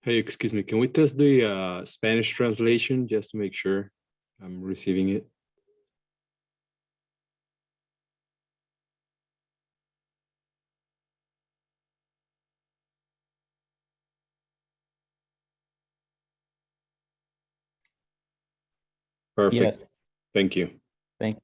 Hey, excuse me, can we test the Spanish translation just to make sure I'm receiving it? Perfect. Yes, Thank you. thank you.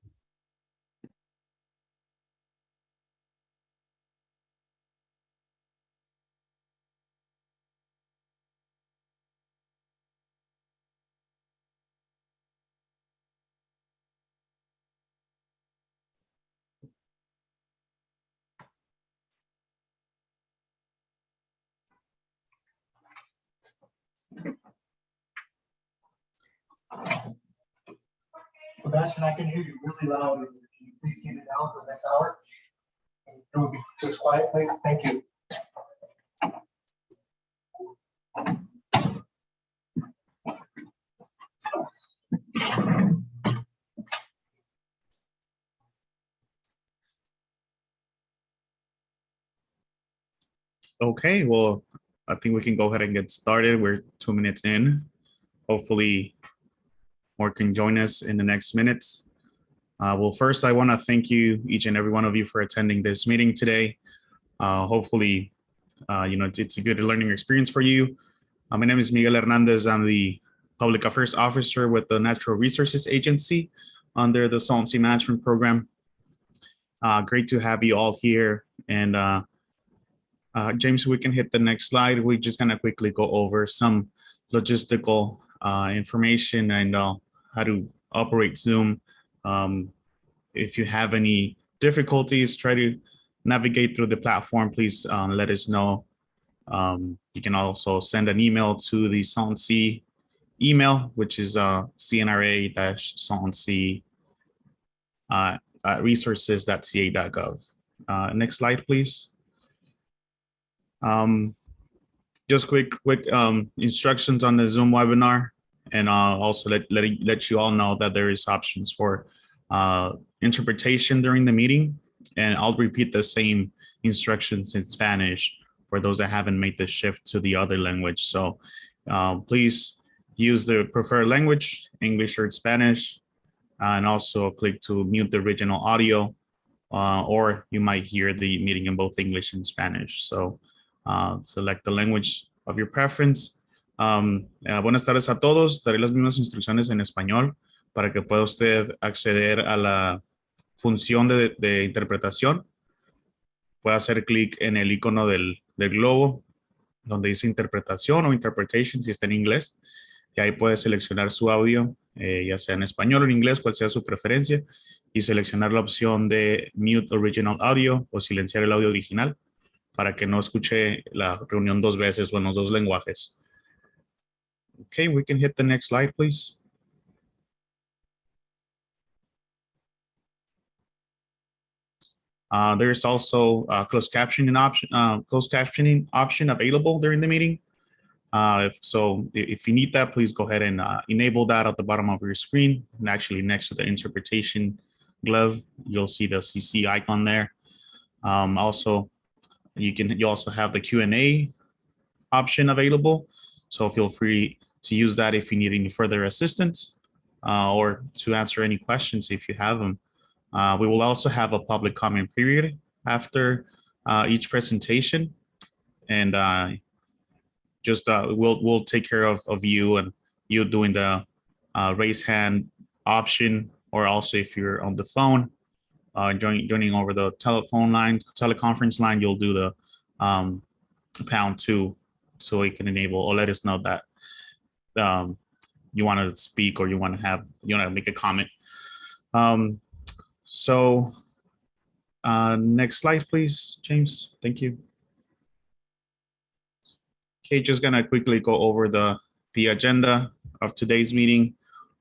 Sebastian, I can hear you really loud. Can you please keep it down for the next hour? It would be just quiet, please. Thank you. Okay, well, I think we can go ahead and get started. We're 2 minutes in. Hopefully more can join us in the next minutes. Well, first, I want to thank you, each and every one of you, for attending this meeting today. Hopefully, it's a good learning experience for you. My name is Miguel Hernandez. I'm the Public Affairs Officer with the Natural Resources Agency under the Salt and Sea Management Program. Great to have you all here. And James, we can hit the next slide. We're just gonna quickly go over some logistical information and how to operate Zoom. If you have any difficulties, try to navigate through the platform, please let us know. You can also send an email to the Salt and Sea email, which is cnra-saltandsea resources.ca.gov. Next slide, please. Just quick instructions on the Zoom webinar, and also let you all know that there is options for interpretation during the meeting, and I'll repeat the same instructions in Spanish for those that haven't made the shift to the other language. So please use the preferred language, English or Spanish, and also click to mute the original audio, or you might hear the meeting in both English and Spanish. So select the language of your preference. Buenas tardes a todos. Daré las mismas instrucciones en español para que pueda usted acceder a la función de interpretación. Puede hacer clic en el icono del globo donde dice interpretación o interpretation si está en inglés. Y ahí puede seleccionar su audio, ya sea en español o en inglés, cual sea su preferencia, y seleccionar la opción de Mute Original Audio o silenciar el audio original para que no escuche la reunión dos veces o en los dos lenguajes. Okay, we can hit the next slide, please. There's also a closed captioning option available during the meeting. If you need that, please go ahead and enable that at the bottom of your screen. And actually next to the interpretation glove, you'll see the CC icon there. Also, you also have the Q&A option available. So feel free to use that if you need any further assistance or to answer any questions if you have them. We will also have a public comment period after each presentation, and we'll take care of you and you doing the raise hand option, or also if you're on the phone joining over the teleconference line, you'll do the #2 so it can enable or let us know that you want to speak or you want to make a comment. Next slide, please, James. Thank you. Okay, just gonna quickly go over the agenda of today's meeting.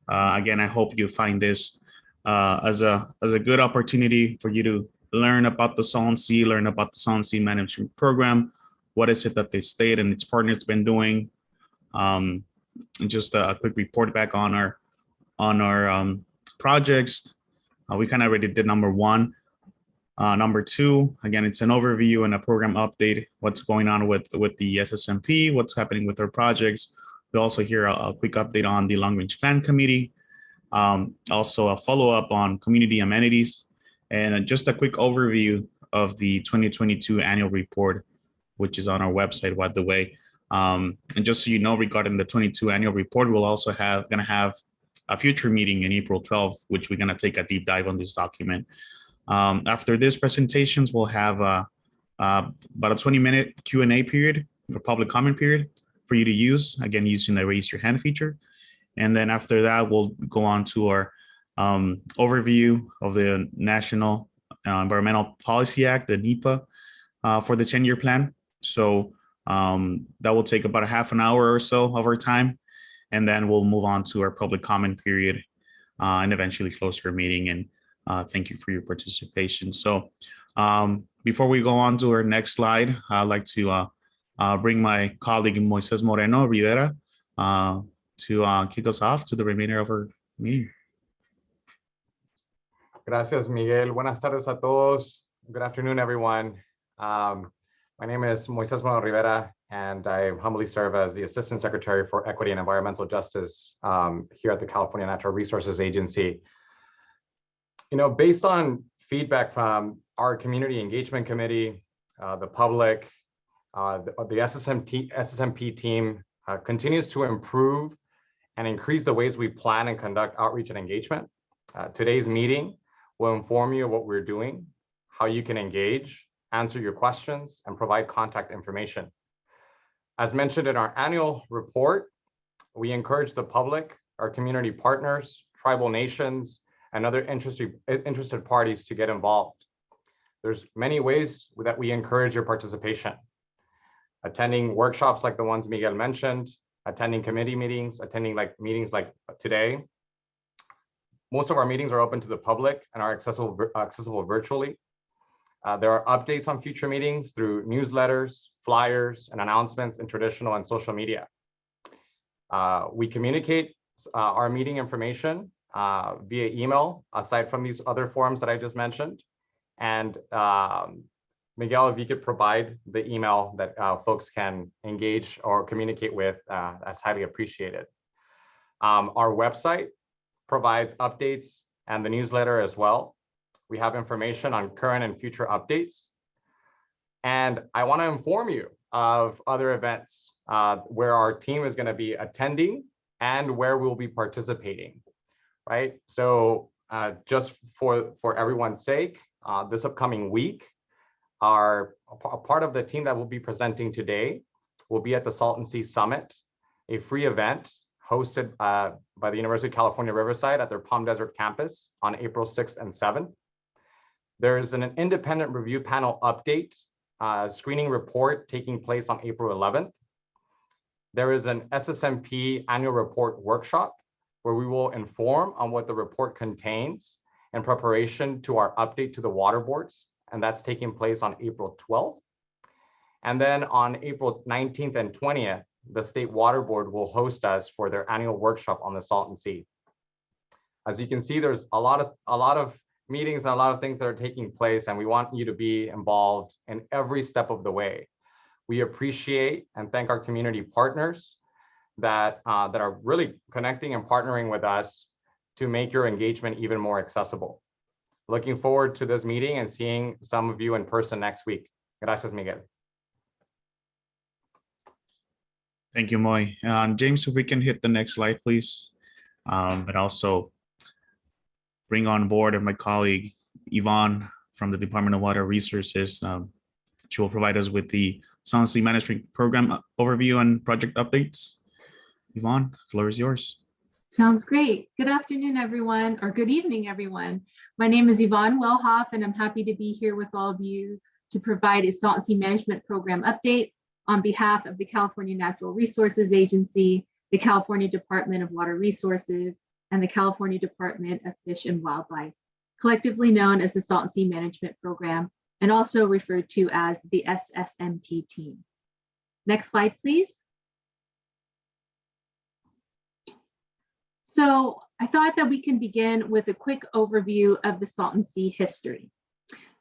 Again, I hope you find this as a good opportunity for you to learn about the Salt and Sea, learn about the Salt and Sea Management Program. What is it that the state and its partners been doing? And just a quick report back on our projects. We kind of already did number 1. Number two, again, it's an overview and a program update, what's going on with the SSMP, what's happening with our projects. We also hear a quick update on the Long-Range Plan Committee, also a follow-up on community amenities, and just a quick overview of the 2022 annual report, which is on our website, by the way. And just so you know, regarding the 22 annual report, we'll also gonna have a future meeting in April 12th, which we're gonna take a deep dive on this document. After this presentations, we'll have about a 20-minute Q&A period, or public comment period for you to use, again, using the raise your hand feature. And then after that, we'll go on to our overview of the National Environmental Policy Act, the NEPA, for the 10-year plan. So that will take about a half an hour or so of our time. And then we'll move on to our public comment period and eventually close our meeting. And thank you for your participation. So before we go on to our next slide, I'd like to bring my colleague Moises Moreno Rivera to kick us off to the remainder of our meeting. Gracias, Miguel. Buenas tardes a todos. Good afternoon, everyone. My name is Moises Moreno Rivera, and I humbly serve as the Assistant Secretary for Equity and Environmental Justice here at the California Natural Resources Agency. You know, based on feedback from our Community Engagement Committee, the public, the SSMP team continues to improve and increase the ways we plan and conduct outreach and engagement. Today's meeting will inform you of what we're doing, how you can engage, answer your questions, and provide contact information. As mentioned in our annual report, we encourage the public, our community partners, tribal nations, and other interested parties to get involved. There's many ways that we encourage your participation. Attending workshops like the ones Miguel mentioned, attending committee meetings, attending meetings like today. Most of our meetings are open to the public and are accessible virtually. There are updates on future meetings through newsletters, flyers, and announcements in traditional and social media. We communicate our meeting information via email, aside from these other forums that I just mentioned. And Miguel, if you could provide the email that folks can engage or communicate with, that's highly appreciated. Our website provides updates and the newsletter as well. We have information on current and future updates. And I want to inform you of other events where our team is going to be attending and where we'll be participating, right? So just for everyone's sake, this upcoming week, a part of the team that will be presenting today will be at the Salton Sea Summit, a free event hosted by the University of California, Riverside at their Palm Desert campus on April 6th and 7th. There's an independent review panel update screening report taking place on April 11th. There is an SSMP annual report workshop where we will inform on what the report contains in preparation to our update to the water boards, and that's taking place on April 12th. And then on April 19th and 20th, the State Water Board will host us for their annual workshop on the Salton Sea. As you can see, there's a lot of meetings and a lot of things that are taking place, and we want you to be involved in every step of the way. We appreciate and thank our community partners that are really connecting and partnering with us to make your engagement even more accessible. Looking forward to this meeting and seeing some of you in person next week. Gracias, Miguel. Thank you, Moy. James, if we can hit the next slide, please. And also bring on board my colleague, Yvonne, from the Department of Water Resources. She will provide us with the Salton Sea Management Program overview and project updates. Yvonne, the floor is yours. Sounds great. Good afternoon, everyone, or good evening, everyone. My name is Yvonne Wellhoff, and I'm happy to be here with all of you to provide a Salton Sea Management Program update on behalf of the California Natural Resources Agency, the California Department of Water Resources, and the California Department of Fish and Wildlife, collectively known as the Salton Sea Management Program, and also referred to as the SSMP Team. Next slide, please. So I thought that we can begin with a quick overview of the Salton Sea history.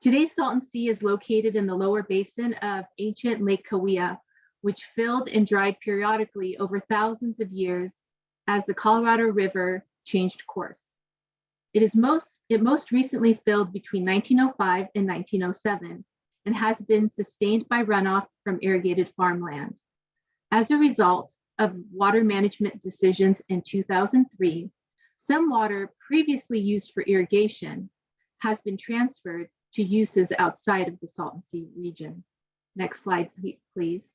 Today's Salton Sea is located in the lower basin of ancient Lake Cahuilla, which filled and dried periodically over thousands of years as the Colorado River changed course. It most recently filled between 1905 and 1907 and has been sustained by runoff from irrigated farmland. As a result of water management decisions in 2003, some water previously used for irrigation has been transferred to uses outside of the Salton Sea region. Next slide, please.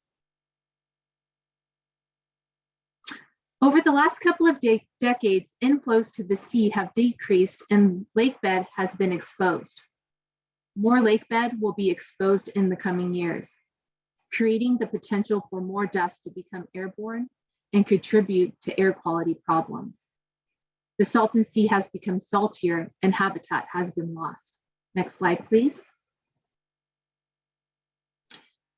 Over the last couple of decades, inflows to the sea have decreased and lake bed has been exposed. More lake bed will be exposed in the coming years, creating the potential for more dust to become airborne and contribute to air quality problems. The Salton Sea has become saltier and habitat has been lost. Next slide, please.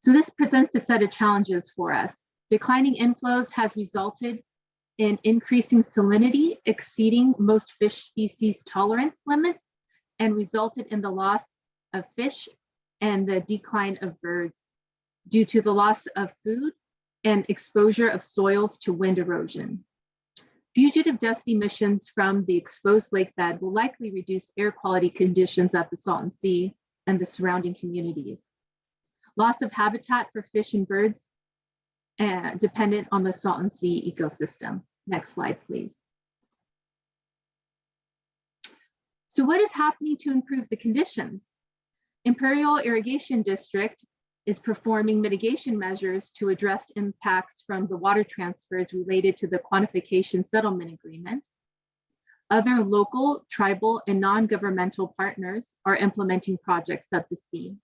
So this presents a set of challenges for us. Declining inflows has resulted in increasing salinity exceeding most fish species tolerance limits and resulted in the loss of fish and the decline of birds due to the loss of food and exposure of soils to wind erosion. Fugitive dust emissions from the exposed lake bed will likely reduce air quality conditions at the Salton Sea and the surrounding communities. Loss of habitat for fish and birds dependent on the Salton Sea ecosystem. Next slide, please. So what is happening to improve the conditions? Imperial Irrigation District is performing mitigation measures to address impacts from the water transfers related to the quantification settlement agreement. Other local, tribal, and non-governmental partners are implementing projects at the sea.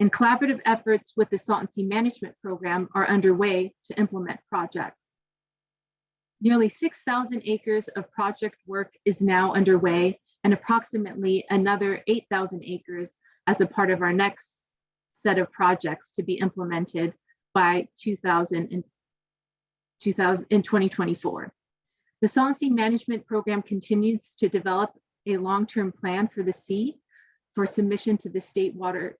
And collaborative efforts with the Salton Sea Management Program are underway to implement projects. Nearly 6,000 acres of project work is now underway and approximately another 8,000 acres as a part of our next set of projects to be implemented by 2024. The Salton Sea Management Program continues to develop a long-term plan for the sea for submission to the State Water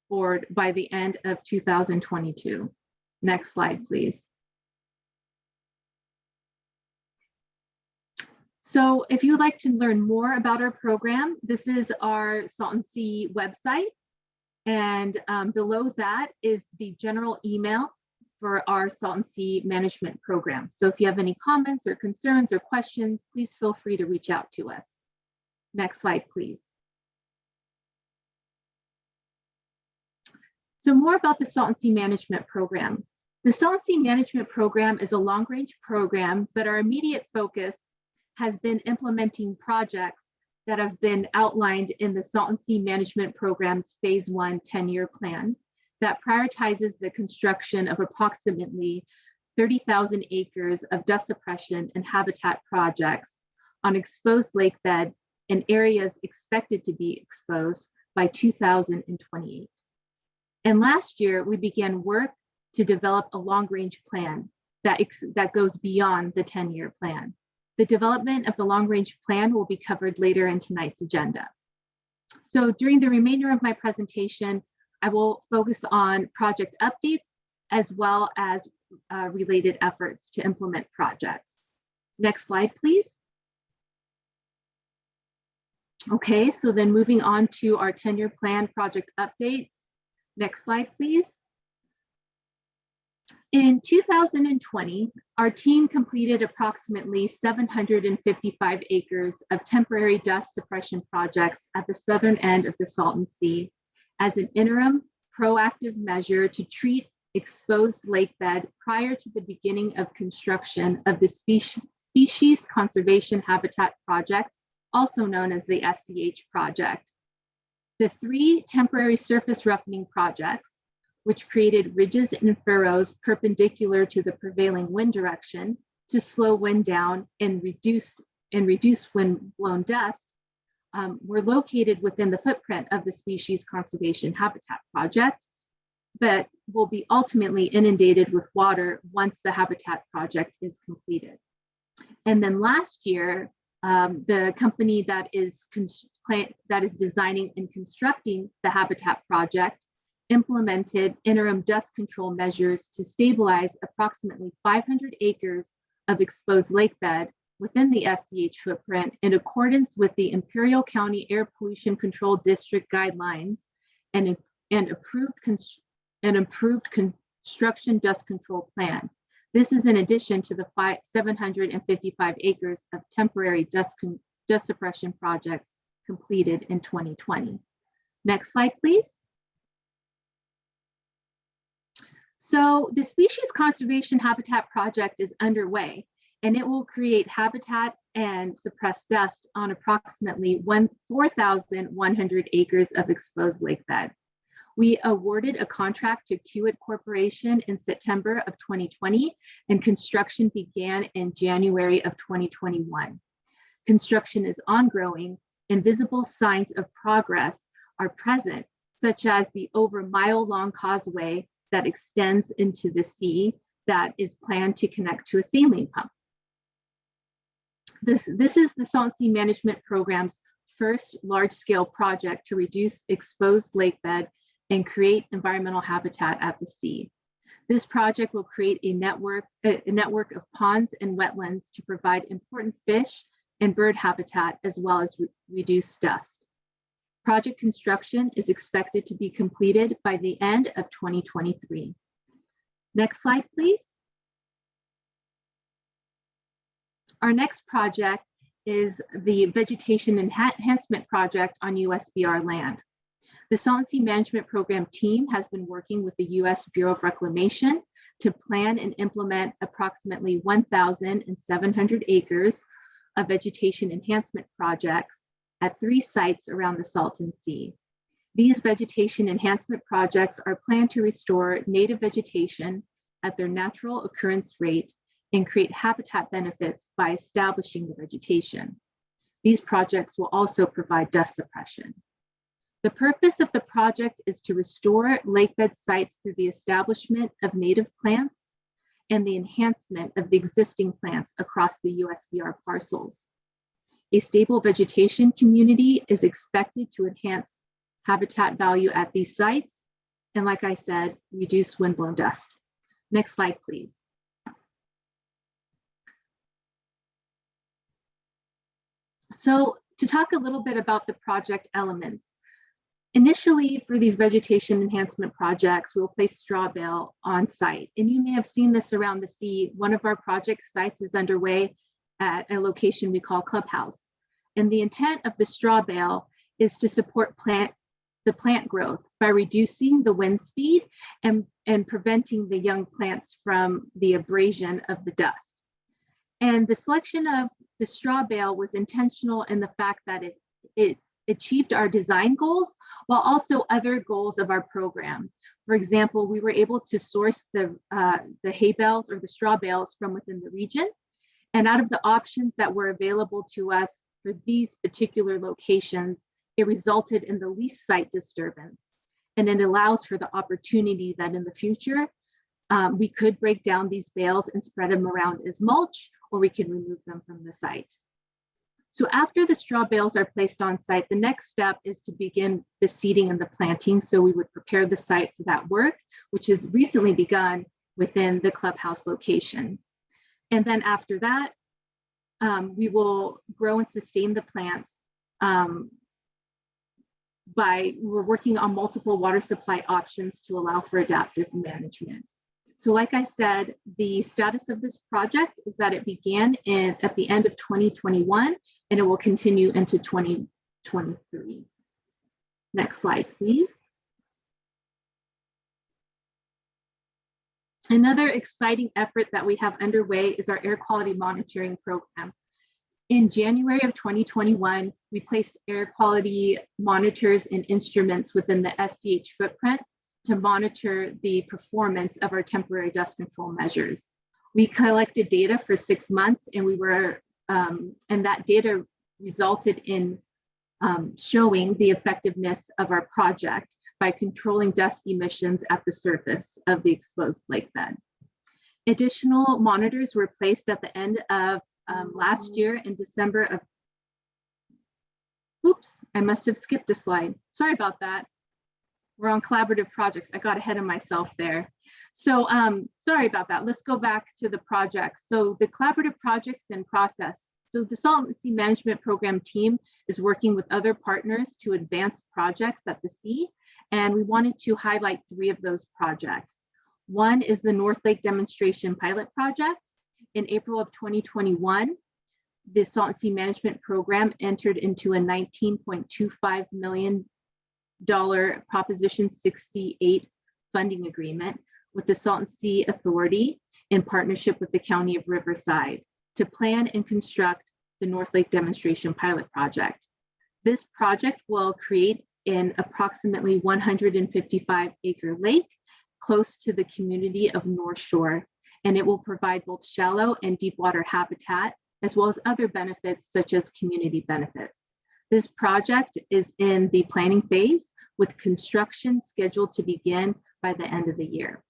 Board by the end of 2022. Next slide, please. So if you would like to learn more about our program, this is our Salton Sea website. And below that is the general email for our Salton Sea Management Program. So if you have any comments or concerns or questions, please feel free to reach out to us. Next slide, please. So more about the Salton Sea Management Program. The Salton Sea Management Program is a long-range program, but our immediate focus has been implementing projects that have been outlined in the Salton Sea Management Program's Phase 1 10-year plan that prioritizes the construction of approximately 30,000 acres of dust suppression and habitat projects on exposed lake bed in areas expected to be exposed by 2028. And last year, we began work to develop a long-range plan that goes beyond the 10-year plan. The development of the long-range plan will be covered later in tonight's agenda. So during the remainder of my presentation, I will focus on project updates as well as related efforts to implement projects. Next slide, please. Okay, so then moving on to our 10-year plan project updates. Next slide, please. In 2020, our team completed approximately 755 acres of temporary dust suppression projects at the southern end of the Salton Sea as an interim proactive measure to treat exposed lake bed prior to the beginning of construction of the Species Conservation Habitat Project, also known as the SCH project. The 3 temporary surface roughening projects, which created ridges and furrows perpendicular to the prevailing wind direction to slow wind down and reduce wind-blown dust, were located within the footprint of the Species Conservation Habitat Project, but will be ultimately inundated with water once the habitat project is completed. And then last year, The company that is designing and constructing the habitat project implemented interim dust control measures to stabilize approximately 500 acres of exposed lake bed within the SCH footprint in accordance with the Imperial County Air Pollution Control District guidelines and approved construction dust control plan. This is in addition to the 755 acres of temporary dust suppression projects completed in 2020. Next slide, please. So the Species Conservation Habitat Project is underway, and it will create habitat and suppress dust on approximately 4,100 acres of exposed lake bed. We awarded a contract to Kiewit Corporation in September of 2020, and construction began in January of 2021. Construction is ongoing, and visible signs of progress are present, such as the over mile-long causeway that extends into the sea that is planned to connect to a saline pump. This is the Salt Sea Management Program's first large-scale project to reduce exposed lake bed and create environmental habitat at the sea. This project will create a network of ponds and wetlands to provide important fish and bird habitat, as well as reduce dust. Project construction is expected to be completed by the end of 2023. Next slide, please. Our next project is the Vegetation Enhancement project on USBR land. The Salt Sea Management Program team has been working with the U.S. Bureau of Reclamation to plan and implement approximately 1,700 acres of vegetation enhancement projects at 3 sites around the Salton Sea. These vegetation enhancement projects are planned to restore native vegetation at their natural occurrence rate and create habitat benefits by establishing the vegetation. These projects will also provide dust suppression. The purpose of the project is to restore lakebed sites through the establishment of native plants and the enhancement of the existing plants across the USBR parcels. A stable vegetation community is expected to enhance habitat value at these sites, and like I said, reduce windblown dust. Next slide, please. So to talk a little bit about the project elements. Initially, for these vegetation enhancement projects, we'll place straw bale on site. And you may have seen this around the sea. One of our project sites is underway at a location we call Clubhouse. And the intent of the straw bale is to support the plant growth by reducing the wind speed and preventing the young plants from the abrasion of the dust. And the selection of the straw bale was intentional in the fact that it achieved our design goals while also other goals of our program. For example, we were able to source the hay bales or the straw bales from within the region. And out of the options that were available to us for these particular locations, it resulted in the least site disturbance. And it allows for the opportunity that in the future, we could break down these bales and spread them around as mulch, or we can remove them from the site. So after the straw bales are placed on site, the next step is to begin the seeding and the planting. So we would prepare the site for that work, which has recently begun within the Clubhouse location. And then after that, we will grow and sustain the plants we're working on multiple water supply options to allow for adaptive management. So like I said, the status of this project is that it began at the end of 2021 and it will continue into 2023. Next slide, please. Another exciting effort that we have underway is our air quality monitoring program. In January of 2021, we placed air quality monitors and instruments within the SCH footprint to monitor the performance of our temporary dust control measures. We collected data for 6 months, and that data resulted in showing the effectiveness of our project by controlling dust emissions at the surface of the exposed lake bed. Additional monitors were placed at the end of last year in December of, oops, I must have skipped a slide. Sorry about that. We're on collaborative projects. I got ahead of myself there. So sorry about that. Let's go back to the projects. So the collaborative projects in process. So the Solvency Management Program team is working with other partners to advance projects at the sea. And we wanted to highlight 3 of those projects. One is the North Lake Demonstration Pilot Project. In April of 2021, the Solvency Management Program entered into a $19.25 million Proposition 68 funding agreement with the Salton Sea Authority in partnership with the County of Riverside to plan and construct the North Lake Demonstration Pilot Project. This project will create an approximately 155-acre lake close to the community of North Shore, and it will provide both shallow and deep water habitat, as well as other benefits such as community benefits. This project is in the planning phase with construction scheduled to begin by the end of the year.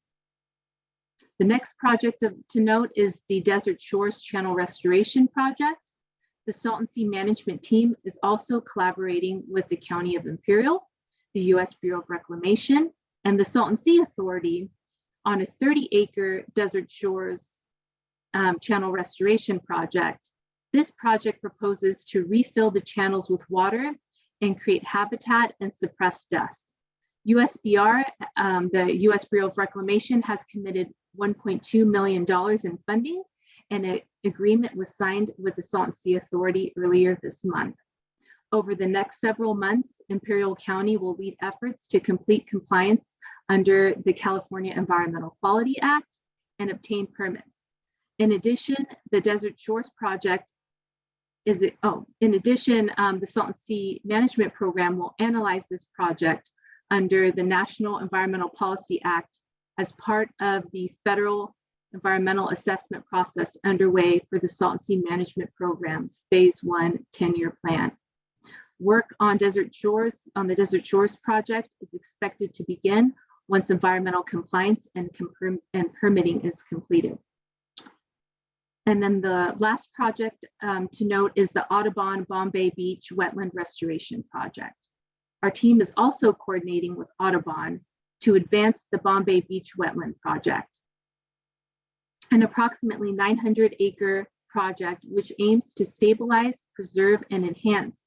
The next project to note is the Desert Shores Channel Restoration Project. The Salton Sea Management Team is also collaborating with the County of Imperial, the U.S. Bureau of Reclamation, and the Salton Sea Authority on a 30-acre Desert Shores Channel Restoration Project. This project proposes to refill the channels with water and create habitat and suppress dust. USBR, the U.S. Bureau of Reclamation, has committed $1.2 million in funding, and an agreement was signed with the Salton Sea Authority earlier this month. Over the next several months, Imperial County will lead efforts to complete compliance under the California Environmental Quality Act and obtain permits. In addition, the Desert Shores Project the Salton Sea Management Program will analyze this project under the National Environmental Policy Act as part of the federal environmental assessment process underway for the Salton Sea Management Program's Phase 1 10-year plan. Work on the Desert Shores project is expected to begin once environmental compliance and permitting is completed. And then the last project to note is the Audubon Bombay Beach Wetland Restoration Project. Our team is also coordinating with Audubon to advance the Bombay Beach Wetland Project, an approximately 900-acre project which aims to stabilize, preserve, and enhance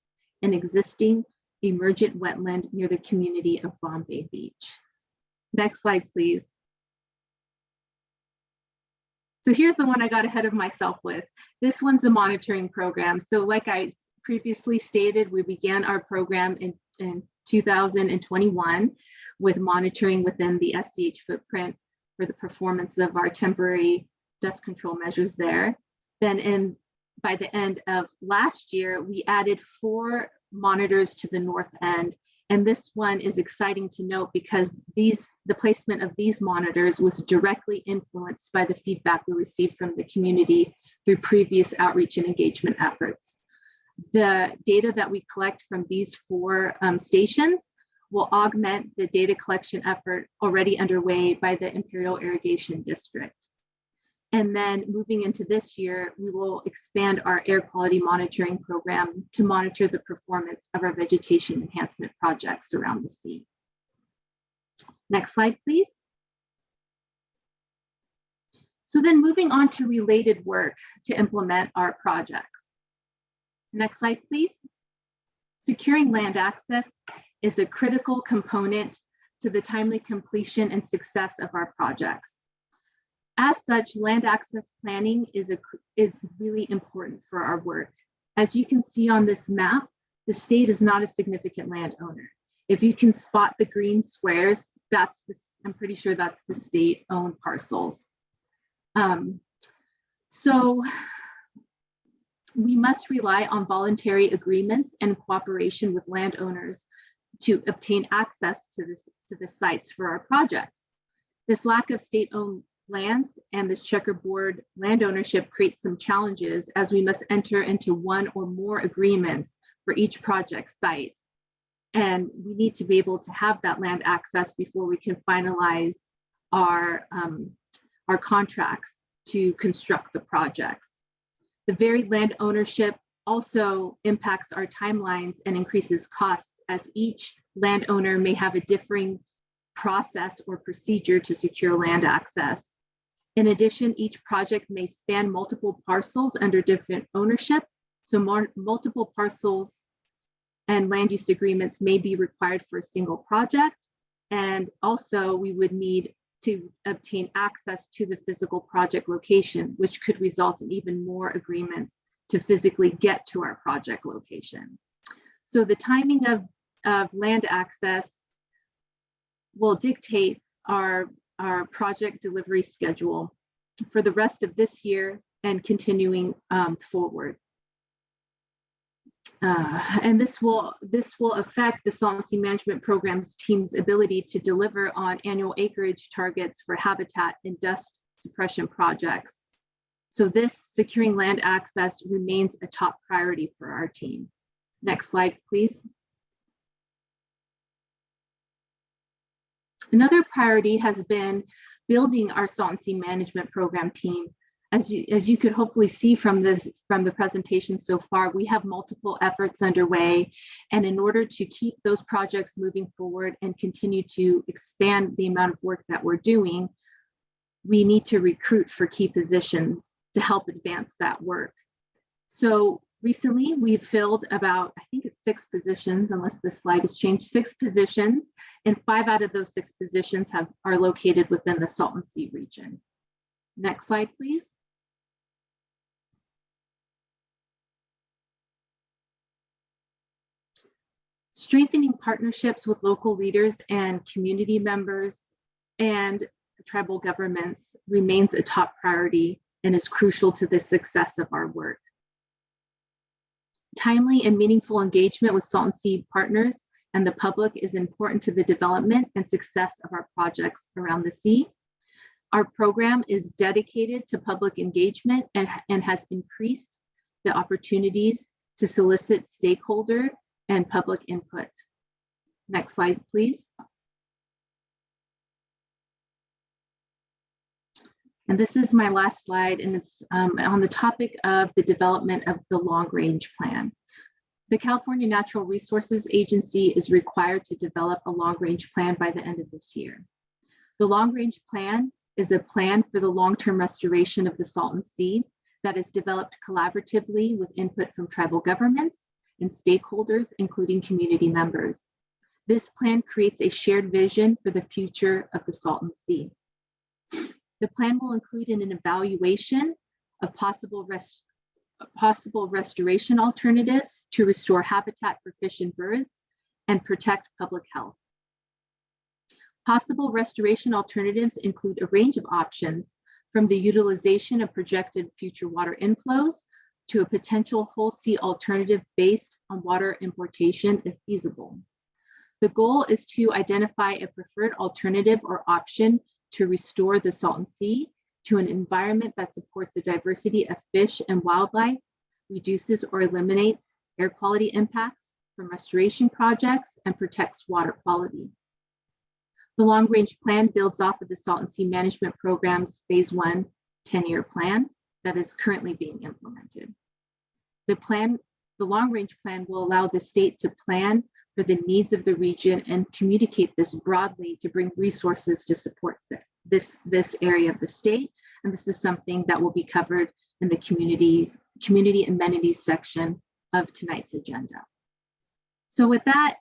an existing emergent wetland near the community of Bombay Beach. Next slide, please. So here's the one I got ahead of myself with. This one's a monitoring program. So like I previously stated, we began our program in 2021 with monitoring within the SCH footprint for the performance of our temporary dust control measures there. Then by the end of last year, we added 4 monitors to the north end. And this one is exciting to note because the placement of these monitors was directly influenced by the feedback we received from the community through previous outreach and engagement efforts. The data that we collect from these 4 stations will augment the data collection effort already underway by the Imperial Irrigation District. And then moving into this year, we will expand our air quality monitoring program to monitor the performance of our vegetation enhancement projects around the sea. Next slide, please. So then moving on to related work to implement our projects. Next slide, please. Securing land access is a critical component to the timely completion and success of our projects. As such, land access planning is really important for our work. As you can see on this map, the state is not a significant landowner. If you can spot the green squares, I'm pretty sure that's the state-owned parcels. So we must rely on voluntary agreements and cooperation with landowners to obtain access to the sites for our projects. This lack of state-owned lands and this checkerboard land ownership creates some challenges as we must enter into 1 or more agreements for each project site. And we need to be able to have that land access before we can finalize our contracts to construct the projects. The varied land ownership also impacts our timelines and increases costs, as each landowner may have a differing process or procedure to secure land access. In addition, each project may span multiple parcels under different ownership, so multiple parcels and land use agreements may be required for a single project. And also we would need to obtain access to the physical project location, which could result in even more agreements to physically get to our project location. So the timing of land access will dictate our project delivery schedule for the rest of this year and continuing forward. And this will affect the Salton Sea Management Program's team's ability to deliver on annual acreage targets for habitat and dust suppression projects. So this securing land access remains a top priority for our team. Next slide, please. Another priority has been building our Salton Sea Management Program team. As you could hopefully see from the presentation so far, we have multiple efforts underway. And in order to keep those projects moving forward and continue to expand the amount of work that we're doing, we need to recruit for key positions to help advance that work. So recently we've filled about, I think it's 6 positions, unless this slide has changed, 6 positions, and 5 out of those 6 positions are located within the Salton Sea region. Next slide, please. Strengthening partnerships with local leaders and community members and tribal governments remains a top priority and is crucial to the success of our work. Timely and meaningful engagement with Salton Sea partners and the public is important to the development and success of our projects around the sea. Our program is dedicated to public engagement and has increased the opportunities to solicit stakeholder and public input. Next slide, please. And this is my last slide, and it's on the topic of the development of the long-range plan. The California Natural Resources Agency is required to develop a long-range plan by the end of this year. The long-range plan is a plan for the long-term restoration of the Salton Sea that is developed collaboratively with input from tribal governments and stakeholders, including community members. This plan creates a shared vision for the future of the Salton Sea. The plan will include an evaluation of possible restoration alternatives to restore habitat for fish and birds and protect public health. Possible restoration alternatives include a range of options, from the utilization of projected future water inflows to a potential whole sea alternative based on water importation if feasible. The goal is to identify a preferred alternative or option to restore the Salton Sea to an environment that supports the diversity of fish and wildlife, reduces or eliminates air quality impacts from restoration projects, and protects water quality. The long-range plan builds off of the Salton Sea Management Program's Phase 1 10-year plan that is currently being implemented. The long-range plan will allow the state to plan for the needs of the region and communicate this broadly to bring resources to support this area of the state. And this is something that will be covered in the community amenities section of tonight's agenda. So with that,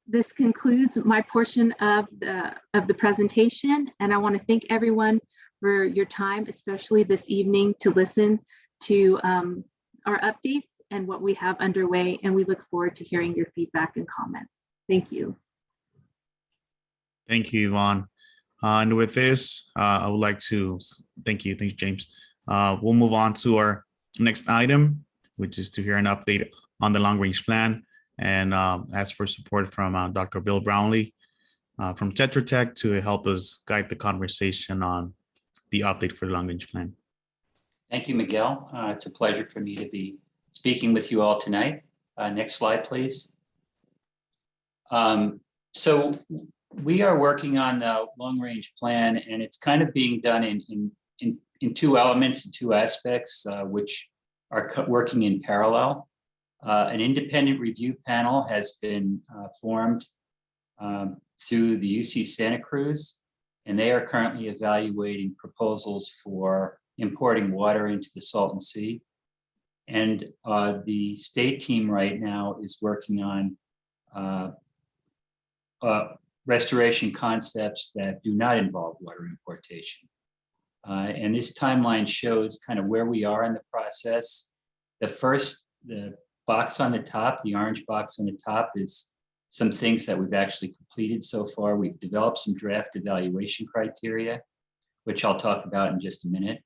this concludes my portion of the presentation, and I want to thank everyone for your time, especially this evening, to listen to our updates and what we have underway, and we look forward to hearing your feedback and comments. Thank you. Thank you, Yvonne. And with this, I would like to thank you. Thanks, James. We'll move on to our next item, which is to hear an update on the long-range plan and ask for support from Dr. Bill Brownlee from Tetra Tech to help us guide the conversation on the update for the long-range plan. Thank you, Miguel. It's a pleasure for me to be speaking with you all tonight. Next slide, please. So we are working on the long-range plan, and it's kind of being done in 2 elements and 2 aspects, which are working in parallel. An independent review panel has been formed through the UC Santa Cruz, and they are currently evaluating proposals for importing water into the Salton Sea. And the state team right now is working on restoration concepts that do not involve water importation. And this timeline shows kind of where we are in the process. The box on the top, the orange box on the top, is some things that we've actually completed so far. We've developed some draft evaluation criteria, which I'll talk about in just a minute.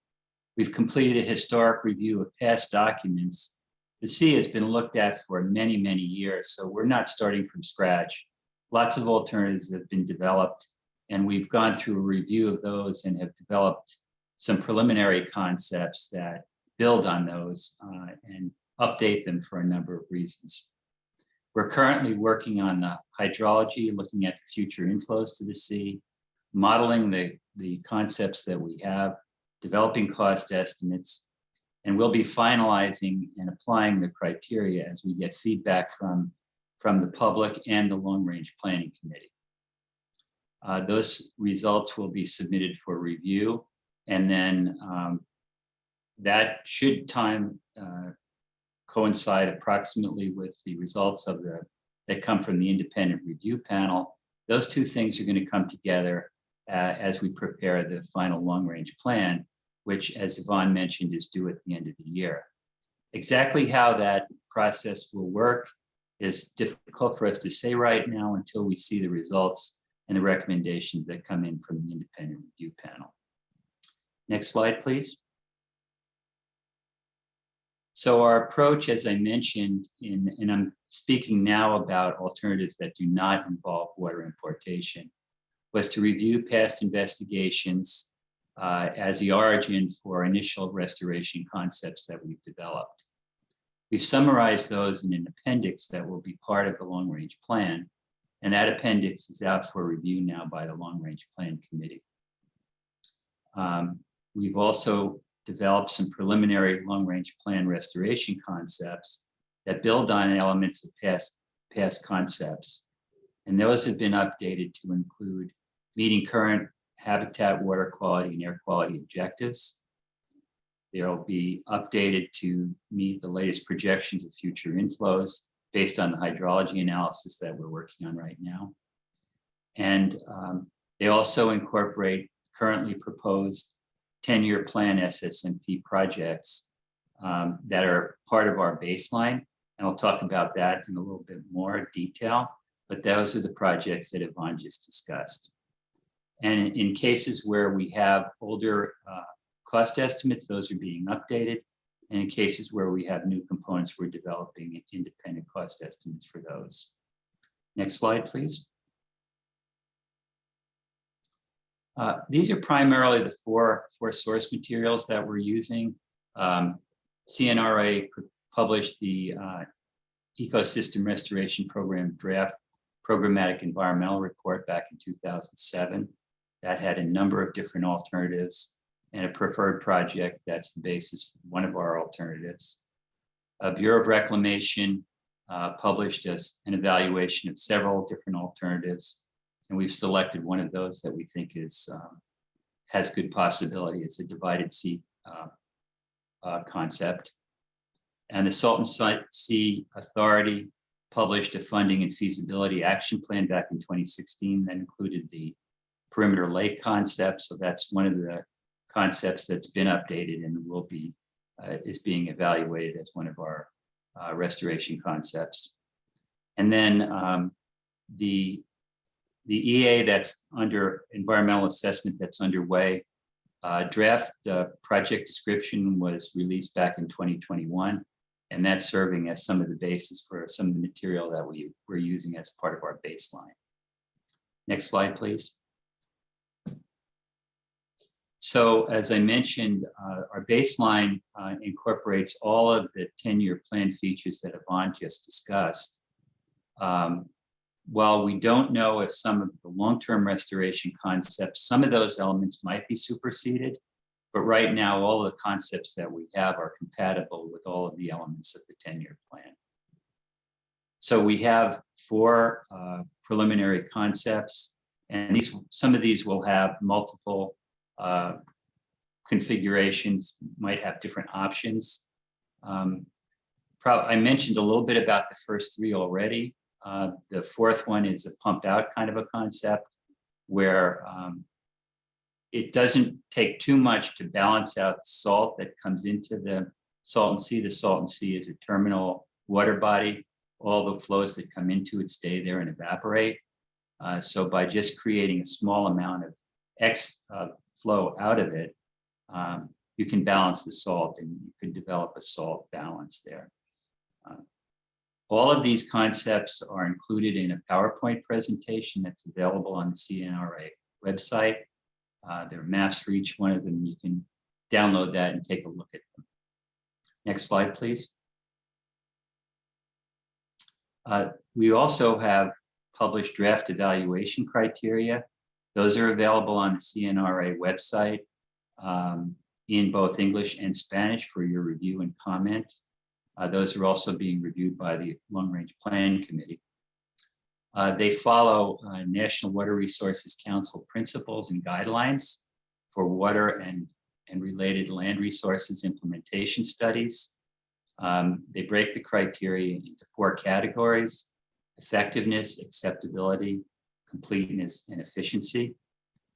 We've completed a historic review of past documents. The sea has been looked at for many, many years, so we're not starting from scratch. Lots of alternatives have been developed, and we've gone through a review of those and have developed some preliminary concepts that build on those and update them for a number of reasons. We're currently working on the hydrology, looking at the future inflows to the sea, modeling the concepts that we have, developing cost estimates, and we'll be finalizing and applying the criteria as we get feedback from the public and the long-range planning committee. Those results will be submitted for review, and then that should coincide approximately with the results of that come from the independent review panel. Those two things are going to come together as we prepare the final long-range plan, which, as Yvonne mentioned, is due at the end of the year. Exactly how that process will work is difficult for us to say right now until we see the results and the recommendations that come in from the independent review panel. Next slide, please. So our approach, as I mentioned, and I'm speaking now about alternatives that do not involve water importation, was to review past investigations as the origin for initial restoration concepts that we've developed. We've summarized those in an appendix that will be part of the long-range plan, and that appendix is out for review now by the long-range plan committee. We've also developed some preliminary long-range plan restoration concepts that build on elements of past concepts. And those have been updated to include meeting current habitat, water quality, and air quality objectives. They'll be updated to meet the latest projections of future inflows based on the hydrology analysis that we're working on right now. And they also incorporate currently proposed 10-year plan SSMP projects that are part of our baseline. And I'll talk about that in a little bit more detail, but those are the projects that Yvonne just discussed. And in cases where we have older cost estimates, those are being updated. And in cases where we have new components, we're developing independent cost estimates for those. Next slide, please. These are primarily the four source materials that we're using. CNRA published the Ecosystem Restoration Program draft programmatic environmental report back in 2007. That had a number of different alternatives and a preferred project that's the basis for one of our alternatives. Bureau of Reclamation published us an evaluation of several different alternatives, and we've selected one of those that we think has good possibility. It's a divided sea concept. And the Salton Sea Authority published a funding and feasibility action plan back in 2016 that included the perimeter lake concept. So that's one of the concepts that's been updated and will be is being evaluated as one of our restoration concepts. And then the EA that's under environmental assessment that's underway, draft project description was released back in 2021, and that's serving as some of the basis for some of the material that we're using as part of our baseline. Next slide, please. So as I mentioned, our baseline incorporates all of the 10-year plan features that Yvonne just discussed. While we don't know if some of the long-term restoration concepts, some of those elements might be superseded, But right now, all the concepts that we have are compatible with all of the elements of the 10-year plan. So we have 4 preliminary concepts, and some of these will have multiple configurations, might have different options. I mentioned a little bit about the first 3 already. The 4th one is a pumped out kind of a concept where it doesn't take too much to balance out the salt that comes into the Salton Sea. The Salton Sea is a terminal water body. All the flows that come into it stay there and evaporate. So by just creating a small amount of flow out of it, you can balance the salt and you can develop a salt balance there. All of these concepts are included in a PowerPoint presentation that's available on the CNRA website. There are maps for each one of them. You can download that and take a look at them. Next slide, please. We also have published draft evaluation criteria. Those are available on the CNRA website in both English and Spanish for your review and comment. Those are also being reviewed by the Long-Range Plan Committee. They follow National Water Resources Council principles and guidelines for water and related land resources implementation studies. They break the criteria into 4 categories: effectiveness, acceptability, completeness, and efficiency.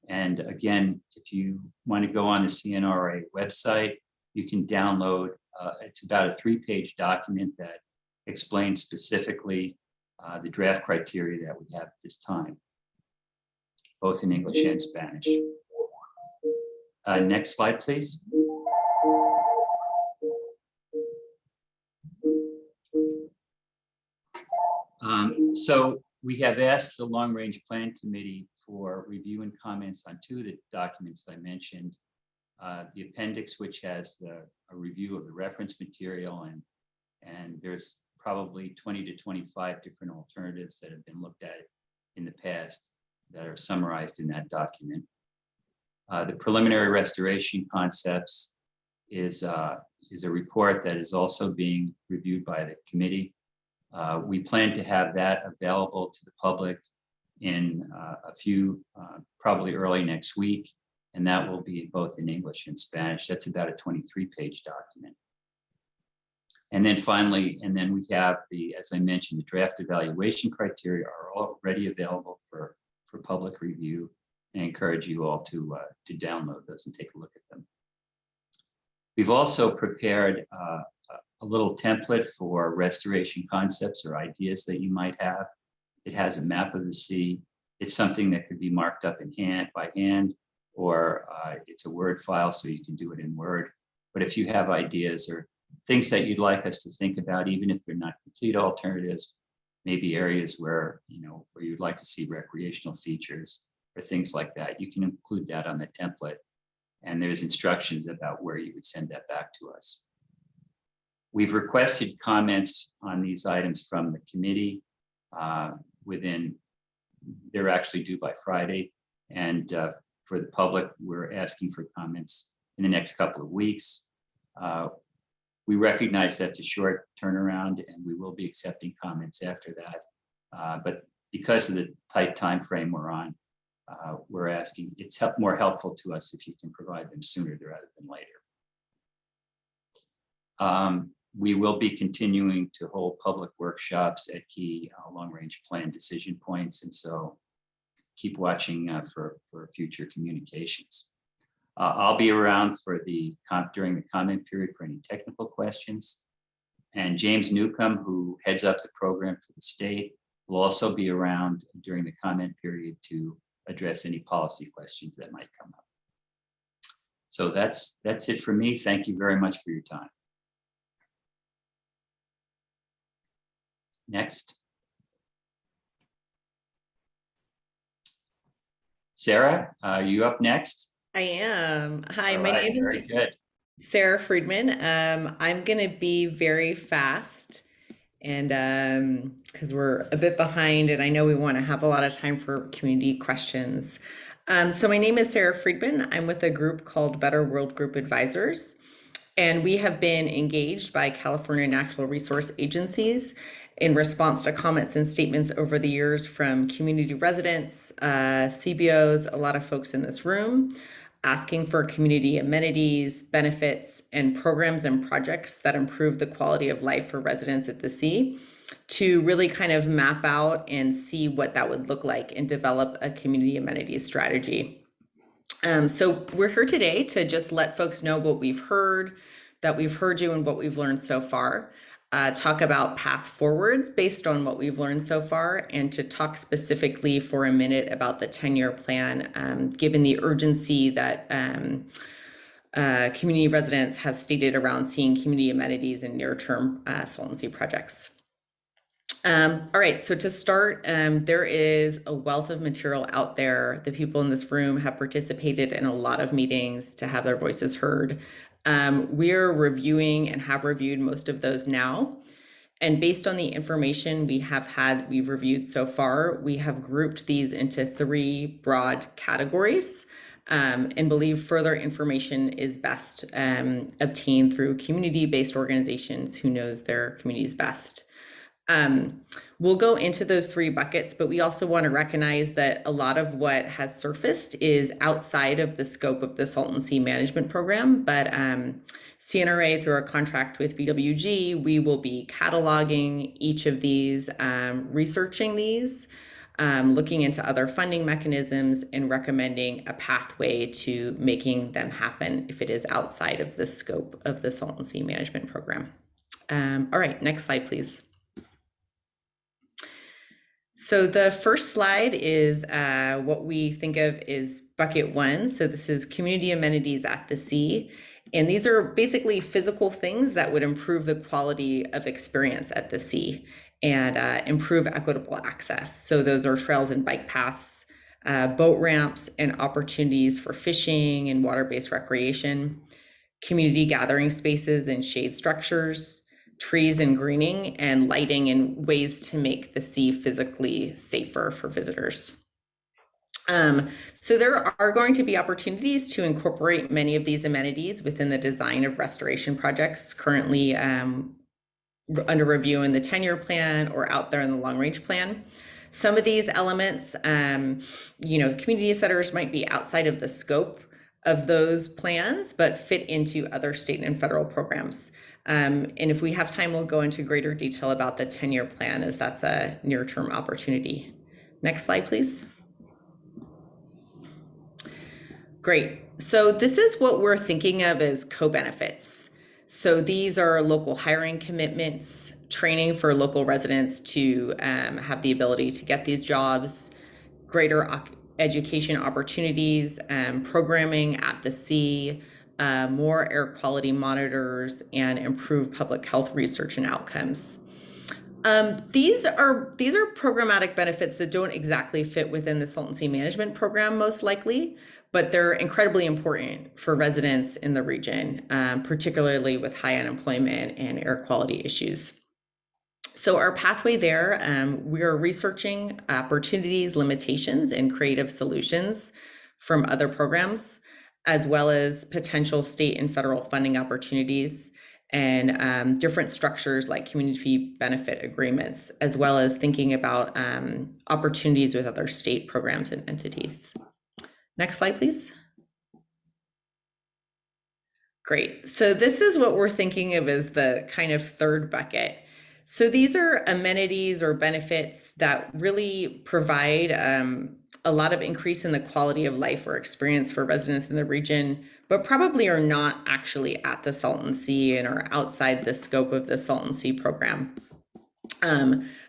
And again, if you want to go on the CNRA website, you can download, it's about a 3-page document that explains specifically the draft criteria that we have at this time, both in English and Spanish. Next slide, please. So we have asked the Long Range Plan Committee for review and comments on 2 of the documents I mentioned. The appendix, which has a review of the reference material, and there's probably 20 to 25 different alternatives that have been looked at in the past that are summarized in that document. The preliminary restoration concepts is a report that is also being reviewed by the committee. We plan to have that available to the public in a few, probably early next week, and that will be both in English and Spanish. That's about a 23-page document. And then finally, we have as I mentioned, the draft evaluation criteria are already available for public review. I encourage you all to download those and take a look at them. We've also prepared a little template for restoration concepts or ideas that you might have. It has a map of the sea. It's something that could be marked up by hand, or it's a Word file, so you can do it in Word. But if you have ideas or things that you'd like us to think about, even if they're not complete alternatives, maybe areas where you'd like to see recreational features or things like that, you can include that on the template. And there's instructions about where you would send that back to us. We've requested comments on these items from the committee they're actually due by Friday. And for the public, we're asking for comments in the next couple of weeks. We recognize that's a short turnaround, and we will be accepting comments after that. But because of the tight time frame we're on, we're asking, it's more helpful to us if you can provide them sooner rather than later. We will be continuing to hold public workshops at key long-range plan decision points, and so keep watching for future communications. I'll be around during the comment period for any technical questions. And James Newcomb, who heads up the program for the state, will also be around during the comment period to address any policy questions that might come up. So that's it for me. Thank you very much for your time. Next. Sarah, are you up next? I am. Hi, All my right, name very is good. Sarah Friedman. I'm going to be very fast, and because we're a bit behind, and I know we want to have a lot of time for community questions. So my name is Sarah Friedman. I'm with a group called Better World Group Advisors, and we have been engaged by California Natural Resource Agencies in response to comments and statements over the years from community residents, CBOs, a lot of folks in this room, asking for community amenities, benefits, and programs and projects that improve the quality of life for residents at the sea, to really kind of map out and see what that would look like and develop a community amenities strategy. So we're here today to just let folks know what we've heard, that we've heard you and what we've learned so far, talk about path forwards based on what we've learned so far, and to talk specifically for a minute about the 10-year plan, given the urgency that community residents have stated around seeing community amenities in near-term salton sea projects. All right, so to start, there is a wealth of material out there. The people in this room have participated in a lot of meetings to have their voices heard. We're reviewing and have reviewed most of those now. And based on the information we've reviewed so far, we have grouped these into 3 broad categories, and believe further information is best obtained through community-based organizations who knows their communities best. We'll go into those 3 buckets, but we also want to recognize that a lot of what has surfaced is outside of the scope of the Salton Sea Management Program, but CNRA, through our contract with BWG, we will be cataloging each of these, researching these, looking into other funding mechanisms, and recommending a pathway to making them happen if it is outside of the scope of the Salton Sea Management Program. All right, next slide, please. So the first slide is what we think of is bucket 1. So this is community amenities at the sea. And these are basically physical things that would improve the quality of experience at the sea and improve equitable access. So those are trails and bike paths, boat ramps, and opportunities for fishing and water-based recreation, community gathering spaces and shade structures, trees and greening, and lighting, and ways to make the sea physically safer for visitors. So there are going to be opportunities to incorporate many of these amenities within the design of restoration projects currently under review in the 10-year plan or out there in the long-range plan. Some of these elements, community centers might be outside of the scope of those plans, but fit into other state and federal programs. And if we have time, we'll go into greater detail about the 10-year plan, as that's a near-term opportunity. Next slide, please. Great. So this is what we're thinking of as co-benefits. So these are local hiring commitments, training for local residents to have the ability to get these jobs, greater education opportunities, programming at the sea, more air quality monitors, and improved public health research and outcomes. These are programmatic benefits that don't exactly fit within the Salton Sea Management Program, most likely, but they're incredibly important for residents in the region, particularly with high unemployment and air quality issues. So our pathway there, we are researching opportunities, limitations, and creative solutions from other programs, as well as potential state and federal funding opportunities, and different structures like community benefit agreements, as well as thinking about opportunities with other state programs and entities. Next slide, please. Great. So this is what we're thinking of as the kind of 3rd bucket. So these are amenities or benefits that really provide a lot of increase in the quality of life or experience for residents in the region, but probably are not actually at the Salton Sea and are outside the scope of the Salton Sea program.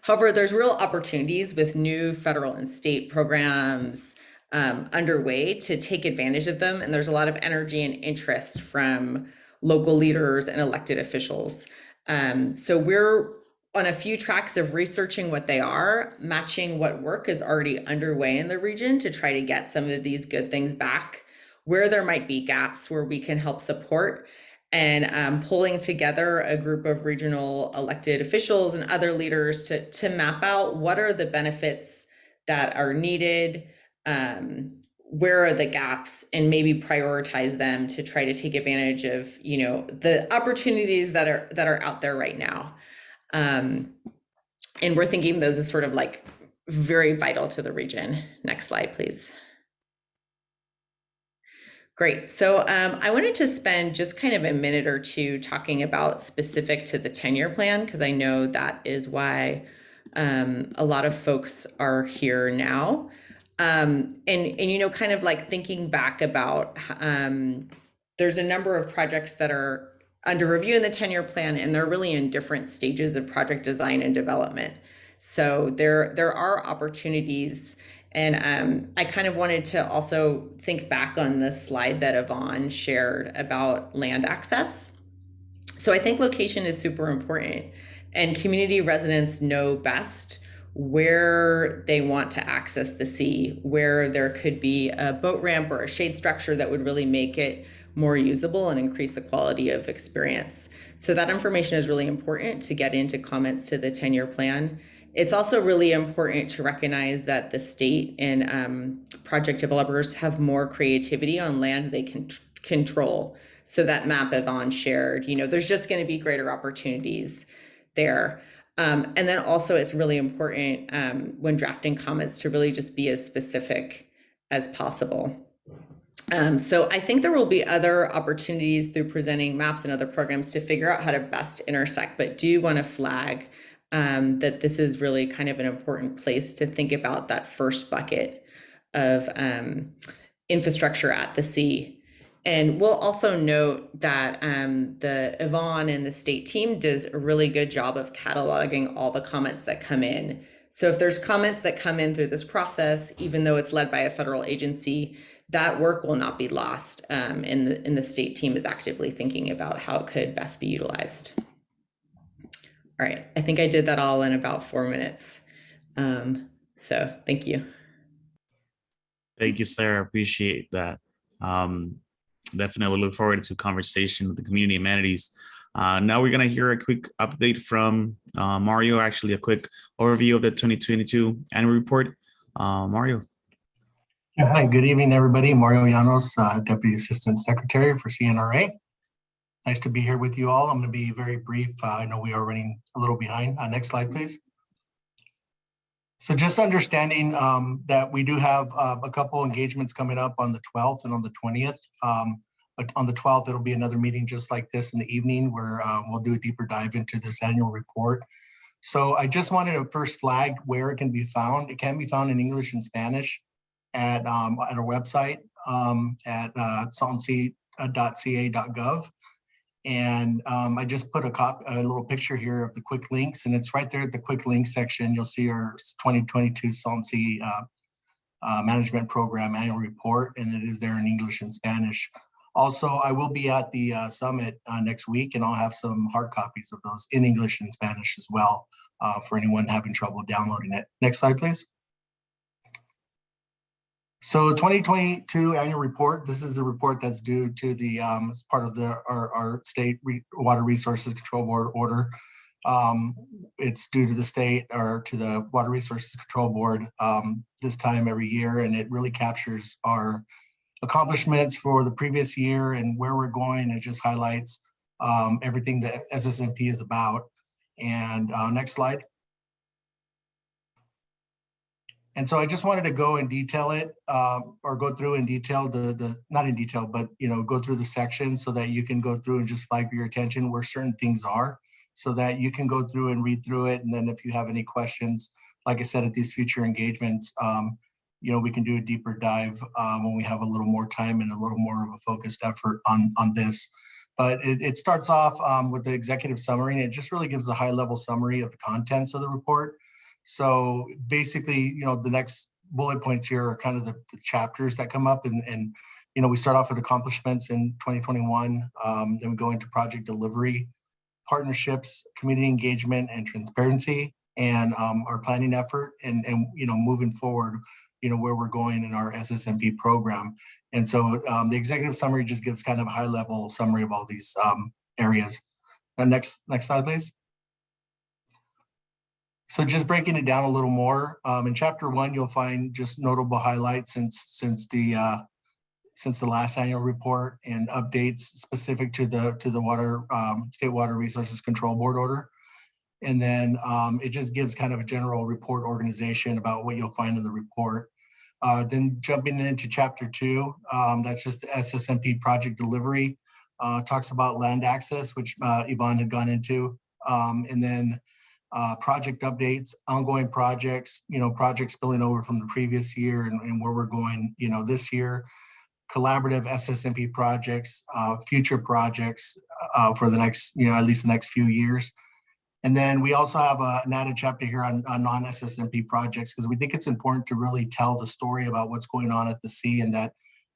However, there's real opportunities with new federal and state programs underway to take advantage of them. And there's a lot of energy and interest from local leaders and elected officials. So we're on a few tracks of researching what they are, matching what work is already underway in the region to try to get some of these good things back, where there might be gaps where we can help support, and pulling together a group of regional elected officials and other leaders to map out what are the benefits that are needed, where are the gaps and maybe prioritize them to try to take advantage of, the opportunities that are out there right now. And we're thinking those as sort of like very vital to the region. Next slide, please. Great. So I wanted to spend just kind of a minute or two talking about specific to the 10-year plan, because I know that is why a lot of folks are here now. And kind of like thinking back about, there's a number of projects that are under review in the 10-year plan, and they're really in different stages of project design and development. So there are opportunities. And I kind of wanted to also think back on the slide that Yvonne shared about land access. So I think location is super important, and community residents know best where they want to access the sea, where there could be a boat ramp or a shade structure that would really make it more usable and increase the quality of experience. So that information is really important to get into comments to the 10-year plan. It's also really important to recognize that the state and project developers have more creativity on land they can control. So that map Yvonne shared, there's just going to be greater opportunities there. And then also it's really important when drafting comments to really just be as specific as possible. So I think there will be other opportunities through presenting maps and other programs to figure out how to best intersect, but do want to flag that this is really kind of an important place to think about that first bucket of infrastructure at the sea. And we'll also note that the Yvonne and the state team does a really good job of cataloging all the comments that come in. So if there's comments that come in through this process, even though it's led by a federal agency, that work will not be lost. And the state team is actively thinking about how it could best be utilized. All right, I think I did that all in about 4 minutes. So thank you. Thank you, Sarah. Appreciate that. Definitely look forward to conversation with the community amenities. Now we're going to hear a quick update from Mario, actually a quick overview of the 2022 annual report. Mario. Yeah, hi, good evening, everybody. Mario Llanos, Deputy Assistant Secretary for CNRA. Nice to be here with you all. I'm going to be very brief. I know we are running a little behind. Next slide, please. So just understanding that we do have a couple engagements coming up on the 12th and on the 20th. But on the 12th, it'll be another meeting just like this in the evening where we'll do a deeper dive into this annual report. So I just wanted to first flag where it can be found. It can be found in English and Spanish at our website at saltandseaca.gov. And I just put a little picture here of the quick links, and it's right there at the quick links section. You'll see our 2022 Salt and Sea Management Program annual report, and it is there in English and Spanish. Also, I will be at the summit next week, and I'll have some hard copies of those in English and Spanish as well for anyone having trouble downloading it. Next slide, please. So 2022 annual report, this is a report that's due to the, as part of our state Water Resources Control Board order. It's due to the state or to the Water Resources Control Board this time every year, and it really captures our accomplishments for the previous year and where we're going. It just highlights everything that SSMP is about. And next slide. And so I just wanted to go and detail it or go through and detail not in detail, but go through the section so that you can go through and just flag for your attention where certain things are so that you can go through and read through it. And then if you have any questions, like I said, at these future engagements, we can do a deeper dive when we have a little more time and a little more of a focused effort on this. But it starts off with the executive summary, and it just really gives a high level summary of the contents of the report. So basically, the next bullet points here are kind of the chapters that come up, and we start off with accomplishments in 2021, then we go into project delivery, partnerships, community engagement, and transparency, and our planning effort, and moving forward, where we're going in our SSMP program. And so the executive summary just gives kind of a high level summary of all these areas. And next slide, please. So just breaking it down a little more, in chapter 1, you'll find just notable highlights since the last annual report and updates specific to the water State Water Resources Control Board order. And then it just gives kind of a general report organization about what you'll find in the report. Then jumping into chapter 2, that's just the SSMP project delivery. Talks about land access, which Yvonne had gone into. And then project updates, ongoing projects, projects spilling over from the previous year and where we're going, this year. Collaborative SSMP projects, future projects for the next, at least the next few years. And then we also have an added chapter here on non-SSMP projects, because we think it's important to really tell the story about what's going on at the sea, and that,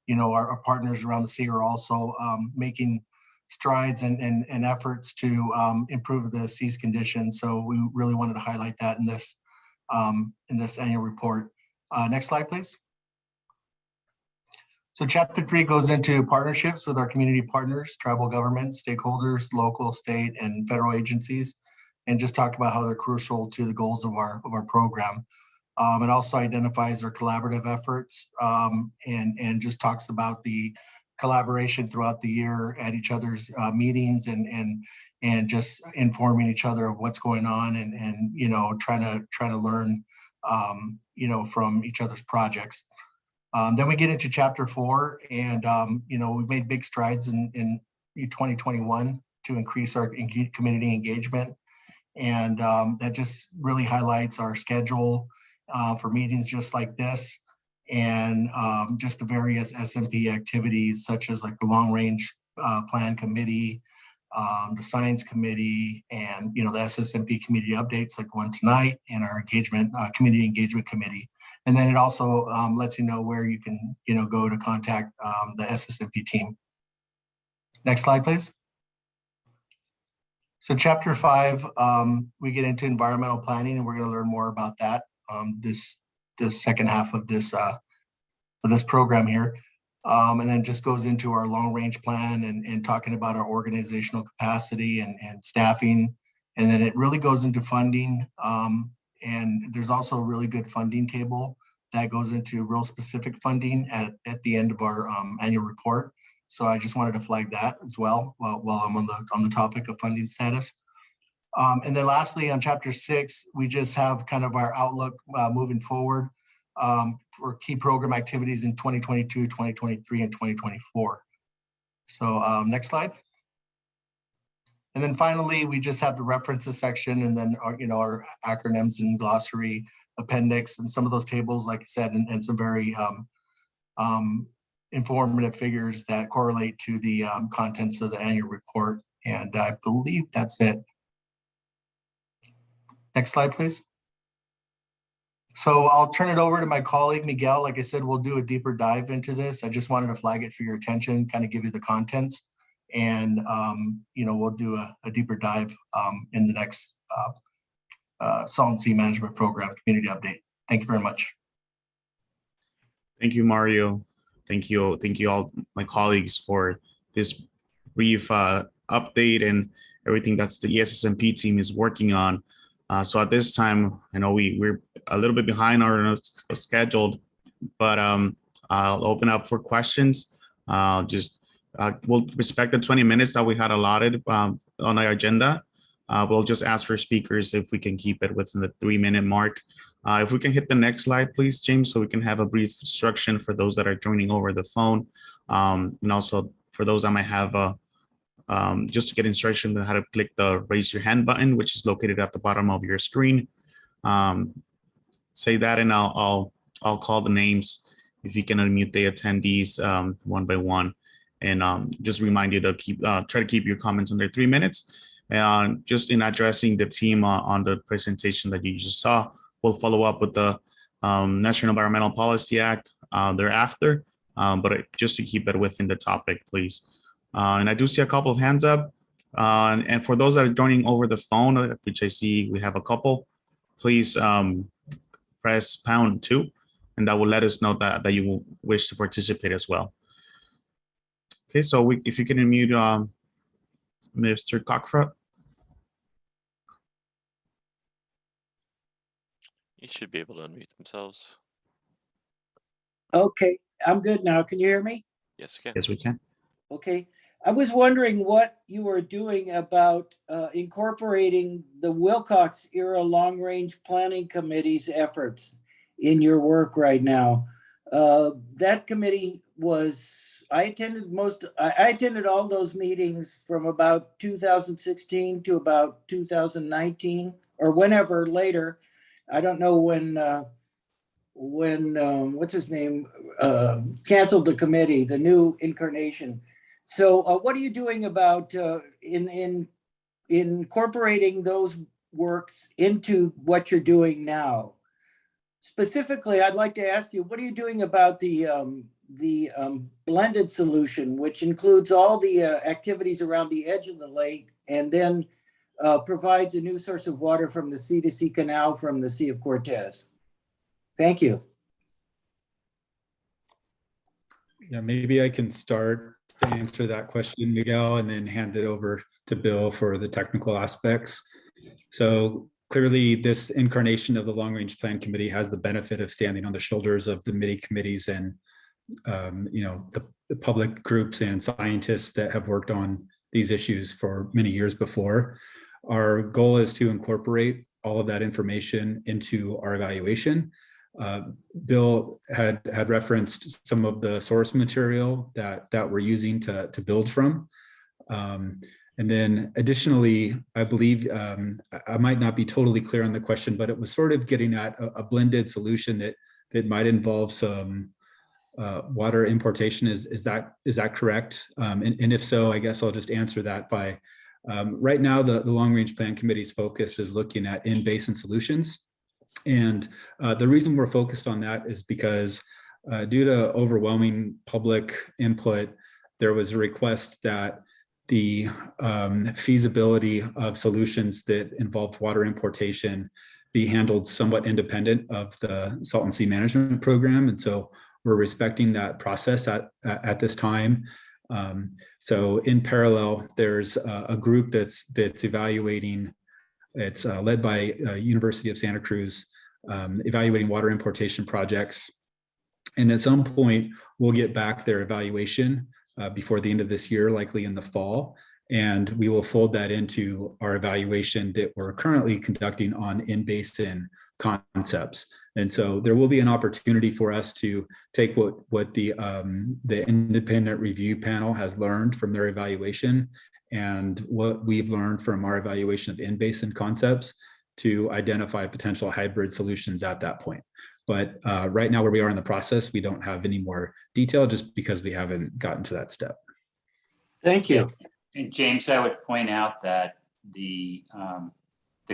our partners around the sea are also making strides and efforts to improve the sea's condition. So we really wanted to highlight that in this annual report. Next slide, please. So chapter 3 goes into partnerships with our community partners, tribal governments, stakeholders, local, state, and federal agencies, and just talk about how they're crucial to the goals of our program. It also identifies our collaborative efforts and just talks about the collaboration throughout the year at each other's meetings and just informing each other of what's going on and trying to learn from each other's projects. Then we get into chapter 4, and we've made big strides in 2021 to increase our community engagement, and that just really highlights our schedule for meetings just like this, and just the various SMP activities such as like the Long Range Plan Committee, the Science Committee, and the SSMP community updates like the one tonight, and our community engagement committee. And then it also lets you know where you can go to contact the SSMP team. Next slide, please. So chapter 5, we get into environmental planning, and we're going to learn more about that this second half of this program here. And then just goes into our long range plan and talking about our organizational capacity and staffing. And then it really goes into funding. And there's also a really good funding table that goes into real specific funding at the end of our annual report. So I just wanted to flag that as well while I'm on the topic of funding status. And then lastly, on chapter 6, we just have kind of our outlook moving forward for key program activities in 2022, 2023, and 2024. So next slide. And then finally, we just have the references section, and then our acronyms and glossary appendix, and some of those tables, like I said, and some very informative figures that correlate to the contents of the annual report. And I believe that's it. Next slide, please. So I'll turn it over to my colleague, Miguel. Like I said, we'll do a deeper dive into this. I just wanted to flag it for your attention, kind of give you the contents. And, we'll do a deeper dive in the next Salton Sea Management Program community update. Thank you very much. Thank you, Mario. Thank you all my colleagues for this brief update and everything that's the SSMP team is working on. So at this time, I know we're a little bit behind our scheduled, but I'll open up for questions. We'll respect the 20 minutes that we had allotted on our agenda. We'll just ask for speakers if we can keep it within the 3-minute mark. If we can hit the next slide, please, James, so we can have a brief instruction for those that are joining over the phone. And also for those that might have just to get instruction on how to click the raise your hand button, which is located at the bottom of your screen. Say that, and I'll call the names. If you can unmute the attendees one by one, and just remind you to try to keep your comments under 3 minutes. And just in addressing the team on the presentation that you just saw, we'll follow up with the National Environmental Policy Act thereafter, but just to keep it within the topic, please. And I do see a couple of hands up. And for those that are joining over the phone, which I see we have a couple, please press #2, and that will let us know that you will wish to participate as well. Okay, so if you can unmute Mr. Cockfront. You should be able to unmute themselves. Okay, I'm good now. Can you hear me? Yes, we can. Yes, we can. Okay. I was wondering what you were doing about incorporating the Wilcox era Long Range Planning Committee's efforts in your work right now. That committee was, I attended all those meetings from about 2016 to about 2019 or whenever later. I don't know when what's his name canceled the committee, the new incarnation. So what are you doing about in incorporating those works into what you're doing now? Specifically, I'd like to ask you, what are you doing about the blended solution, which includes all the activities around the edge of the lake and then provides a new source of water from the Sea to Sea Canal from the Sea of Cortez? Thank you. Yeah, maybe I can start to answer that question, Miguel, and then hand it over to Bill for the technical aspects. So clearly, this incarnation of the Long Range Plan Committee has the benefit of standing on the shoulders of the MIDI committees and the public groups and scientists that have worked on these issues for many years before. Our goal is to incorporate all of that information into our evaluation. Bill had referenced some of the source material that we're using to build from. And then additionally, I believe, I might not be totally clear on the question, but it was sort of getting at a blended solution that might involve some water importation. Is that correct? And if so, I guess I'll just answer that by, right now, the Long Range Plan Committee's focus is looking at in-basin solutions. And the reason we're focused on that is because due to overwhelming public input, there was a request that the feasibility of solutions that involved water importation be handled somewhat independent of the Salt and Sea Management Program. And so we're respecting that process at this time. So in parallel, there's a group that's evaluating. It's led by University of Santa Cruz, evaluating water importation projects. And at some point, we'll get back their evaluation before the end of this year, likely in the fall. And we will fold that into our evaluation that we're currently conducting on in-basin concepts. And so there will be an opportunity for us to take what the independent review panel has learned from their evaluation and what we've learned from our evaluation of in-basin concepts to identify potential hybrid solutions at that point. But right now, where we are in the process, we don't have any more detail just because we haven't gotten to that step. Thank you. And James, I would point out that the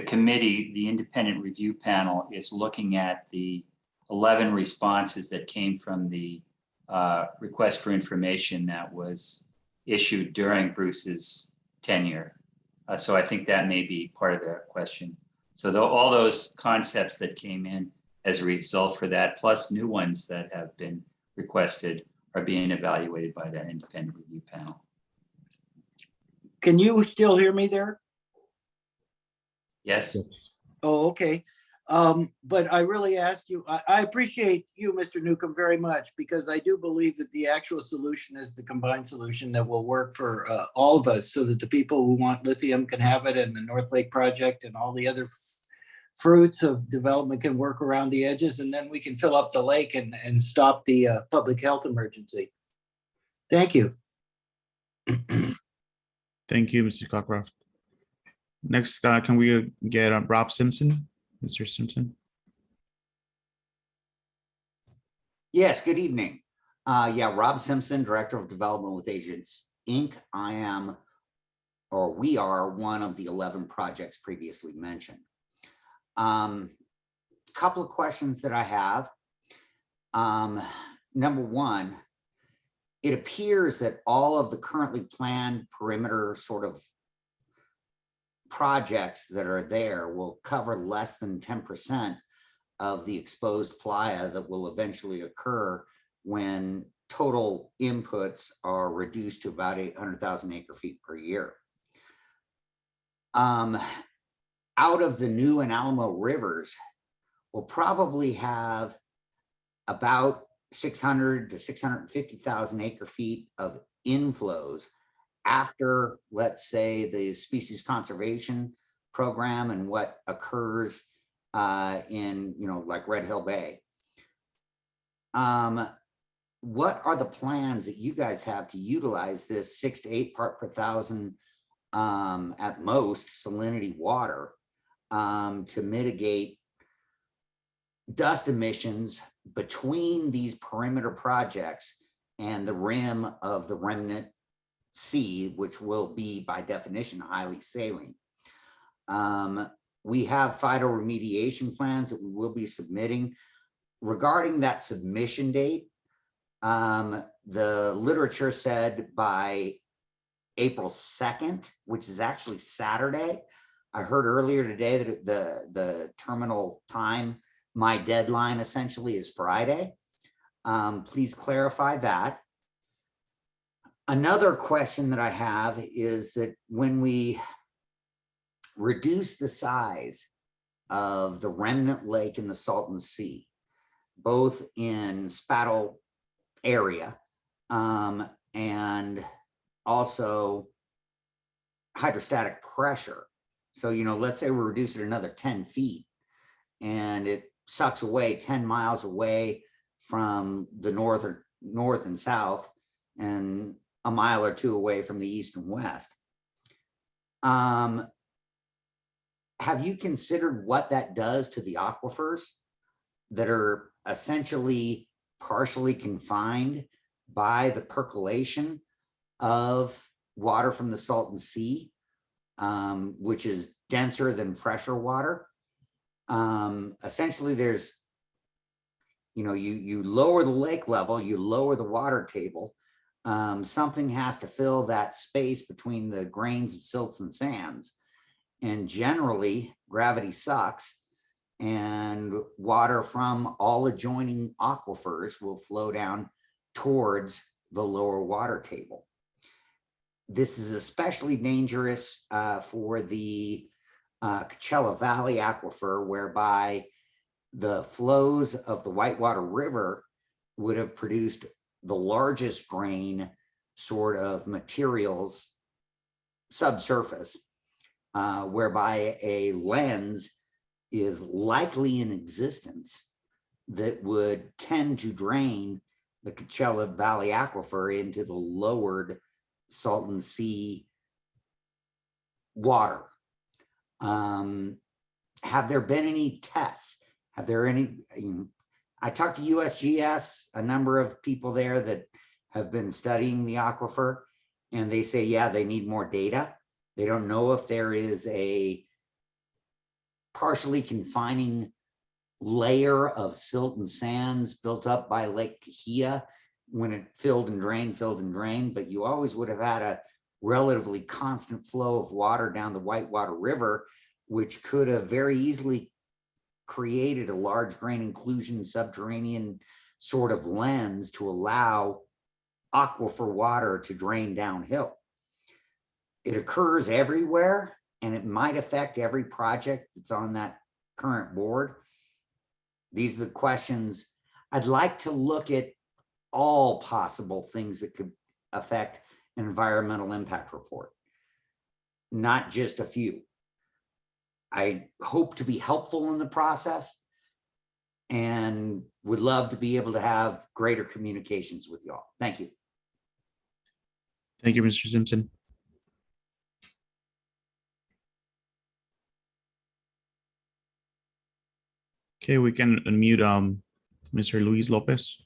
committee, the independent review panel, is looking at the 11 responses that came from the request for information that was issued during Bruce's tenure. So I think that may be part of the question. So all those concepts that came in as a result for that, plus new ones that have been requested, are being evaluated by that independent review panel. Can you still hear me there? Yes. Oh, okay. But I really asked you, I appreciate you, Mr. Newcomb, very much, because I do believe that the actual solution is the combined solution that will work for all of us, so that the people who want lithium can have it, and the North Lake project and all the other fruits of development can work around the edges, and then we can fill up the lake and stop the public health emergency. Thank you. Thank you, Mr. Cockcroft. Next, can we get Rob Simpson? Mr. Simpson. Yes, good evening. Yeah, Rob Simpson, Director of Development with Agents, Inc. We are one of the 11 projects previously mentioned. Couple of questions that I have. Number one, it appears that all of the currently planned perimeter sort of projects that are there will cover less than 10% of the exposed playa that will eventually occur when total inputs are reduced to about 800,000 acre feet per year. Out of the new and Alamo rivers, will probably have about 600 to 650,000 acre feet of inflows after, let's say, the species conservation program and what occurs in, like Red Hill Bay. What are the plans that you guys have to utilize this 6 to 8 part per thousand at most salinity water to mitigate dust emissions between these perimeter projects and the rim of the remnant sea, which will be by definition highly saline? We have phytoremediation plans that we will be submitting. Regarding that submission date, the literature said by April 2nd, which is actually Saturday. I heard earlier today that the terminal time, my deadline essentially is Friday. Please clarify that. Another question that I have is that when we reduce the size of the remnant lake in the Salton Sea, both in Spattle area and also hydrostatic pressure. So, let's say we reduce it another 10 feet and it sucks away 10 miles away from the north and south and a mile or two away from the east and west. Have you considered what that does to the aquifers that are essentially partially confined by the percolation of water from the Salton Sea, which is denser than fresher water? Essentially, there's, you lower the lake level, you lower the water table. Something has to fill that space between the grains of silts and sands. And generally, gravity sucks, and water from all adjoining aquifers will flow down towards the lower water table. This is especially dangerous for the Coachella Valley aquifer, whereby the flows of the Whitewater River would have produced the largest grain sort of materials subsurface, whereby a lens is likely in existence that would tend to drain the Coachella Valley aquifer into the lowered Salton Sea water. Have there been any tests? Have there any, I talked to USGS, a number of people there that have been studying the aquifer, and they say, yeah, they need more data. They don't know if there is a partially confining layer of silt and sands built up by Lake Kahia when it filled and drained, but you always would have had a relatively constant flow of water down the Whitewater River, which could have very easily created a large grain inclusion subterranean sort of lens to allow aquifer water to drain downhill. It occurs everywhere, and it might affect every project that's on that current board. These are the questions. I'd like to look at all possible things that could affect an environmental impact report, not just a few. I hope to be helpful in the process and would love to be able to have greater communications with y'all. Thank you. Thank you, Mr. Simpson. Okay, we can unmute Mr. Luis Lopez.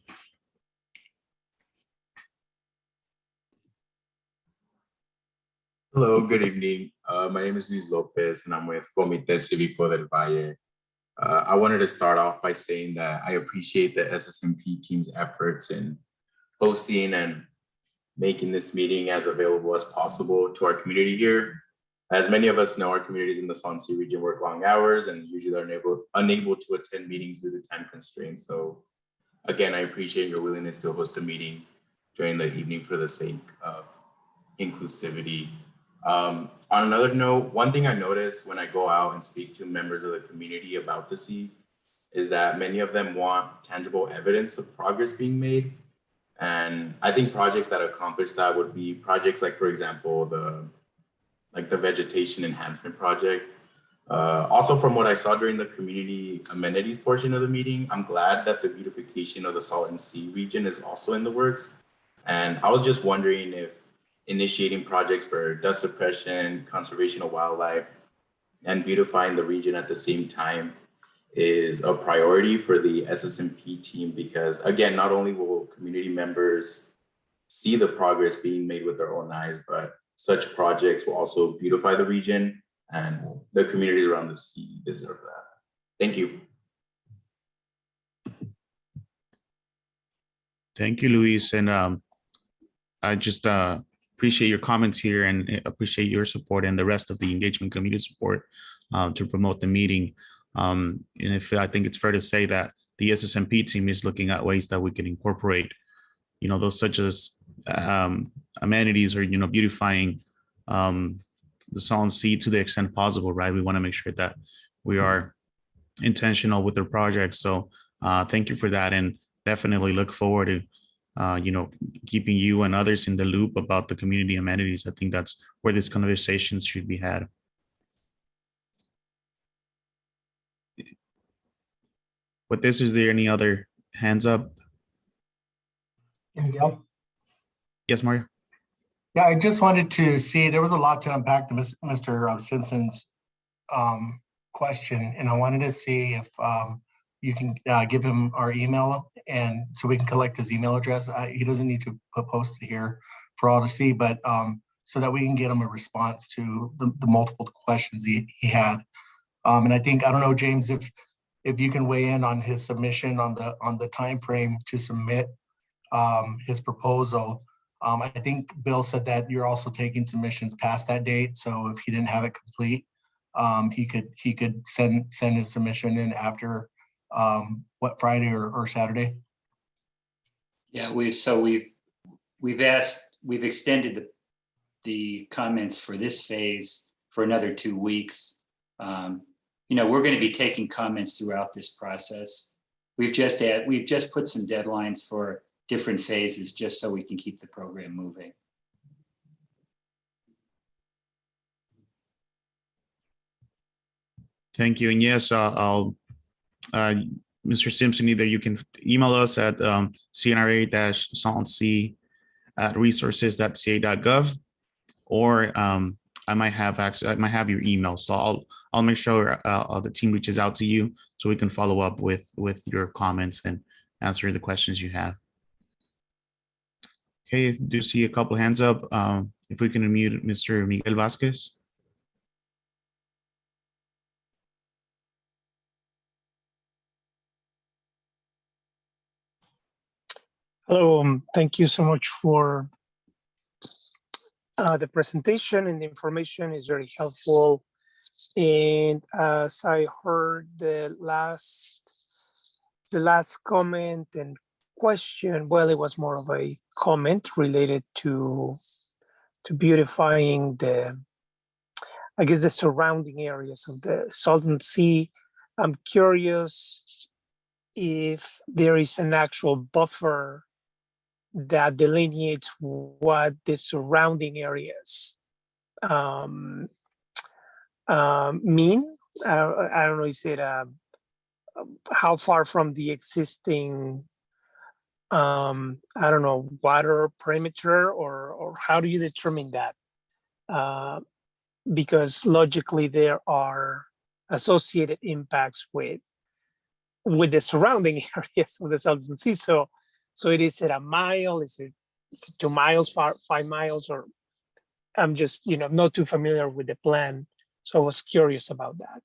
Hello, good evening. My name is Luis Lopez and I'm with Comité Cívico del Valle. I wanted to start off by saying that I appreciate the SSMP team's efforts in hosting and making this meeting as available as possible to our community here. As many of us know, our communities in the Salton Sea region work long hours and usually are unable to attend meetings due to time constraints. So again, I appreciate your willingness to host a meeting during the evening for the sake of inclusivity. On another note, one thing I noticed when I go out and speak to members of the community about the sea is that many of them want tangible evidence of progress being made. And I think projects that accomplish that would be projects like, for example, the Vegetation Enhancement project. Also, from what I saw during the community amenities portion of the meeting, I'm glad that the beautification of the Salton Sea region is also in the works. And I was just wondering if initiating projects for dust suppression, conservation of wildlife, and beautifying the region at the same time is a priority for the SSMP team, because again, not only will community members see the progress being made with their own eyes, but such projects will also beautify the region, and the communities around the sea deserve that. Thank you. Thank you, Luis. And I just appreciate your comments here and appreciate your support and the rest of the engagement committee support to promote the meeting. And if I think it's fair to say that the SSMP team is looking at ways that we can incorporate, those such as amenities or, beautifying the Salton Sea to the extent possible, right? We want to make sure that we are intentional with their projects. So thank you for that, and definitely look forward to keeping you and others in the loop about the community amenities. I think that's where this conversation should be had. With this, is there any other hands up? Miguel? Yes, Mario. Yeah, I just wanted to see, there was a lot to unpack to Mr. Simpson's question, and I wanted to see if you can give him our email, and so we can collect his email address. He doesn't need to post it here for all to see, but so that we can get him a response to the multiple questions he had. And I don't know, James, if you can weigh in on his submission on the time frame to submit his proposal. I think Bill said that you're also taking submissions past that date. So if he didn't have it complete, he could send his submission in after Friday or Saturday. Yeah, we've extended the comments for this phase for another 2 weeks. We're going to be taking comments throughout this process. We've just put some deadlines for different phases just so we can keep the program moving. Thank you. And yes, I'll Mr. Simpson, either you can email us at cnra-saltonsea@resources.ca.gov, or I might have your email. So I'll make sure the team reaches out to you so we can follow up with your comments and answer the questions you have. Okay, I do see a couple hands up. If we can unmute Mr. Miguel Vasquez. Hello, thank you so much for the presentation, and the information is very helpful. And as I heard the last comment and question, well, it was more of a comment related to beautifying the surrounding areas of the Salton Sea. I'm curious if there is an actual buffer that delineates what the surrounding areas mean. I don't know, is it how far from the existing water perimeter, or how do you determine that? Because logically there are associated impacts with the surrounding areas of the Salton Sea. So it is at a mile, is it 2 miles, 5 miles, or I'm just, not too familiar with the plan. So I was curious about that.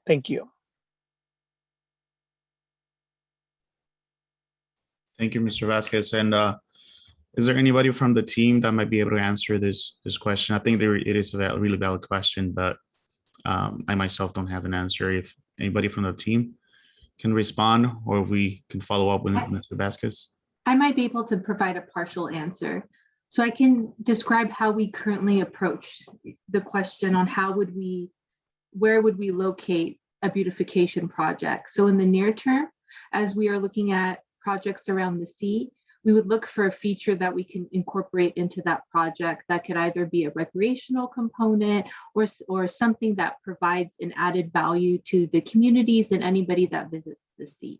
Thank you. Thank you, Mr. Vasquez. And is there anybody from the team that might be able to answer this question? I think it is a really valid question, but I myself don't have an answer. If anybody from the team can respond, or we can follow up with Mr. Vasquez. I might be able to provide a partial answer. So I can describe how we currently approach the question on where would we locate a beautification project. So in the near term, as we are looking at projects around the sea, we would look for a feature that we can incorporate into that project that could either be a recreational component or something that provides an added value to the communities and anybody that visits the sea.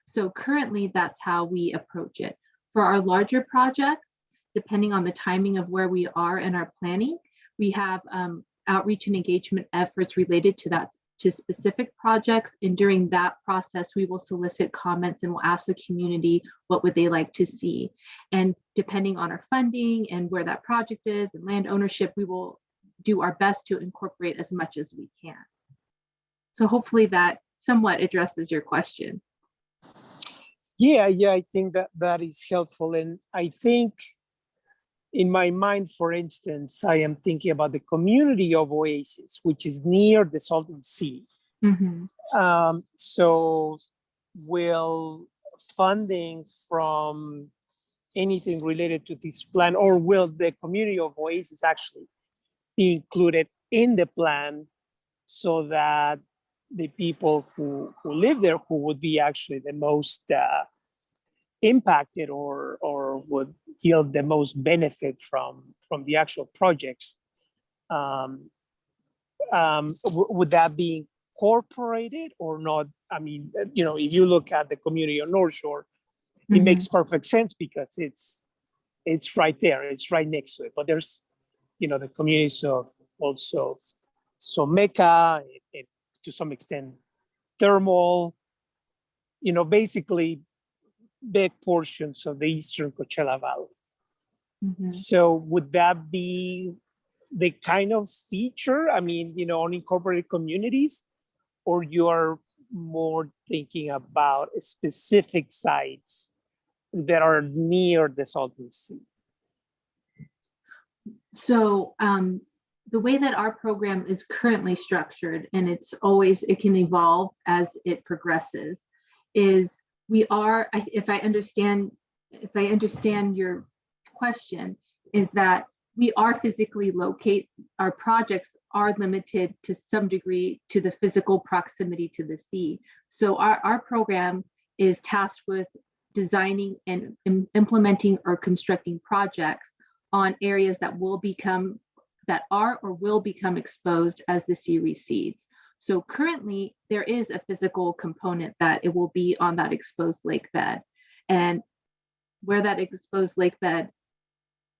So currently, that's how we approach it. For our larger projects, depending on the timing of where we are in our planning, we have outreach and engagement efforts related to that, to specific projects. And during that process, we will solicit comments and we'll ask the community what would they like to see. And depending on our funding and where that project is and land ownership, we will do our best to incorporate as much as we can. So hopefully that somewhat addresses your question. Yeah, I think that is helpful. And I think in my mind, for instance, I am thinking about the community of Oasis, which is near the Salton Sea. Mm-hmm. So will funding from anything related to this plan, or will the community of Oasis actually be included in the plan so that the people who live there, who would be actually the most impacted or would yield the most benefit from the actual projects, would that be incorporated or not? I mean, if you look at the community on North Shore, it makes perfect sense because it's right there, it's right next to it. But there's, the communities of also Mecca, and to some extent, Thermal, basically big portions of the Eastern Coachella Valley. So would that be the kind of feature, unincorporated communities, or you're more thinking about specific sites that are near the Salton Sea? So the way that our program is currently structured, and it can evolve as it progresses, is we are, if I understand your question, is that we are physically our projects are limited to some degree to the physical proximity to the sea. So our program is tasked with designing and implementing or constructing projects on areas that are or will become exposed as the sea recedes. So currently there is a physical component that it will be on that exposed lake bed, and where that exposed lake bed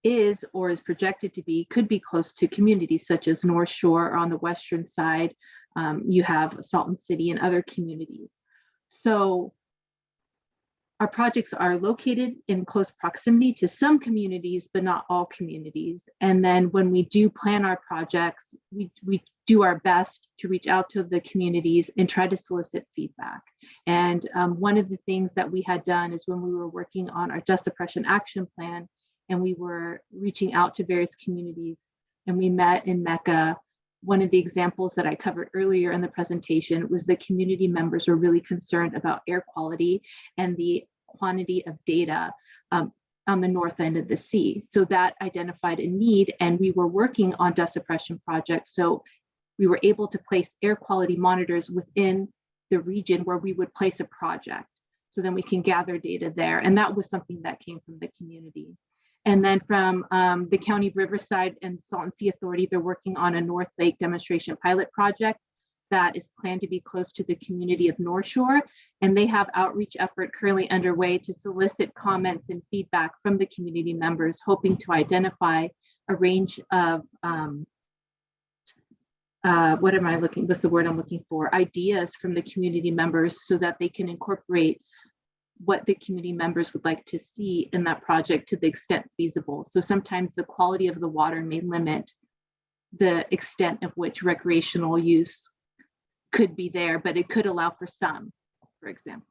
is or is projected to be could be close to communities such as North Shore, or on the western side, you have Salton City and other communities. So our projects are located in close proximity to some communities, but not all communities. And then when we do plan our projects, we do our best to reach out to the communities and try to solicit feedback. And one of the things that we had done is when we were working on our dust suppression action plan, and we were reaching out to various communities, and we met in Mecca. One of the examples that I covered earlier in the presentation was the community members were really concerned about air quality and the quantity of data on the north end of the sea. So that identified a need, and we were working on dust suppression projects. So we were able to place air quality monitors within the region where we would place a project. So then we can gather data there. And that was something that came from the community. And then from the County of Riverside and Salton Sea Authority, they're working on a North Lake demonstration pilot project that is planned to be close to the community of North Shore. And they have outreach effort currently underway to solicit comments and feedback from the community members, hoping to identify a range of, what's the word I'm looking for? Ideas from the community members so that they can incorporate what the community members would like to see in that project to the extent feasible. So sometimes the quality of the water may limit the extent of which recreational use could be there, but it could allow for some, for example.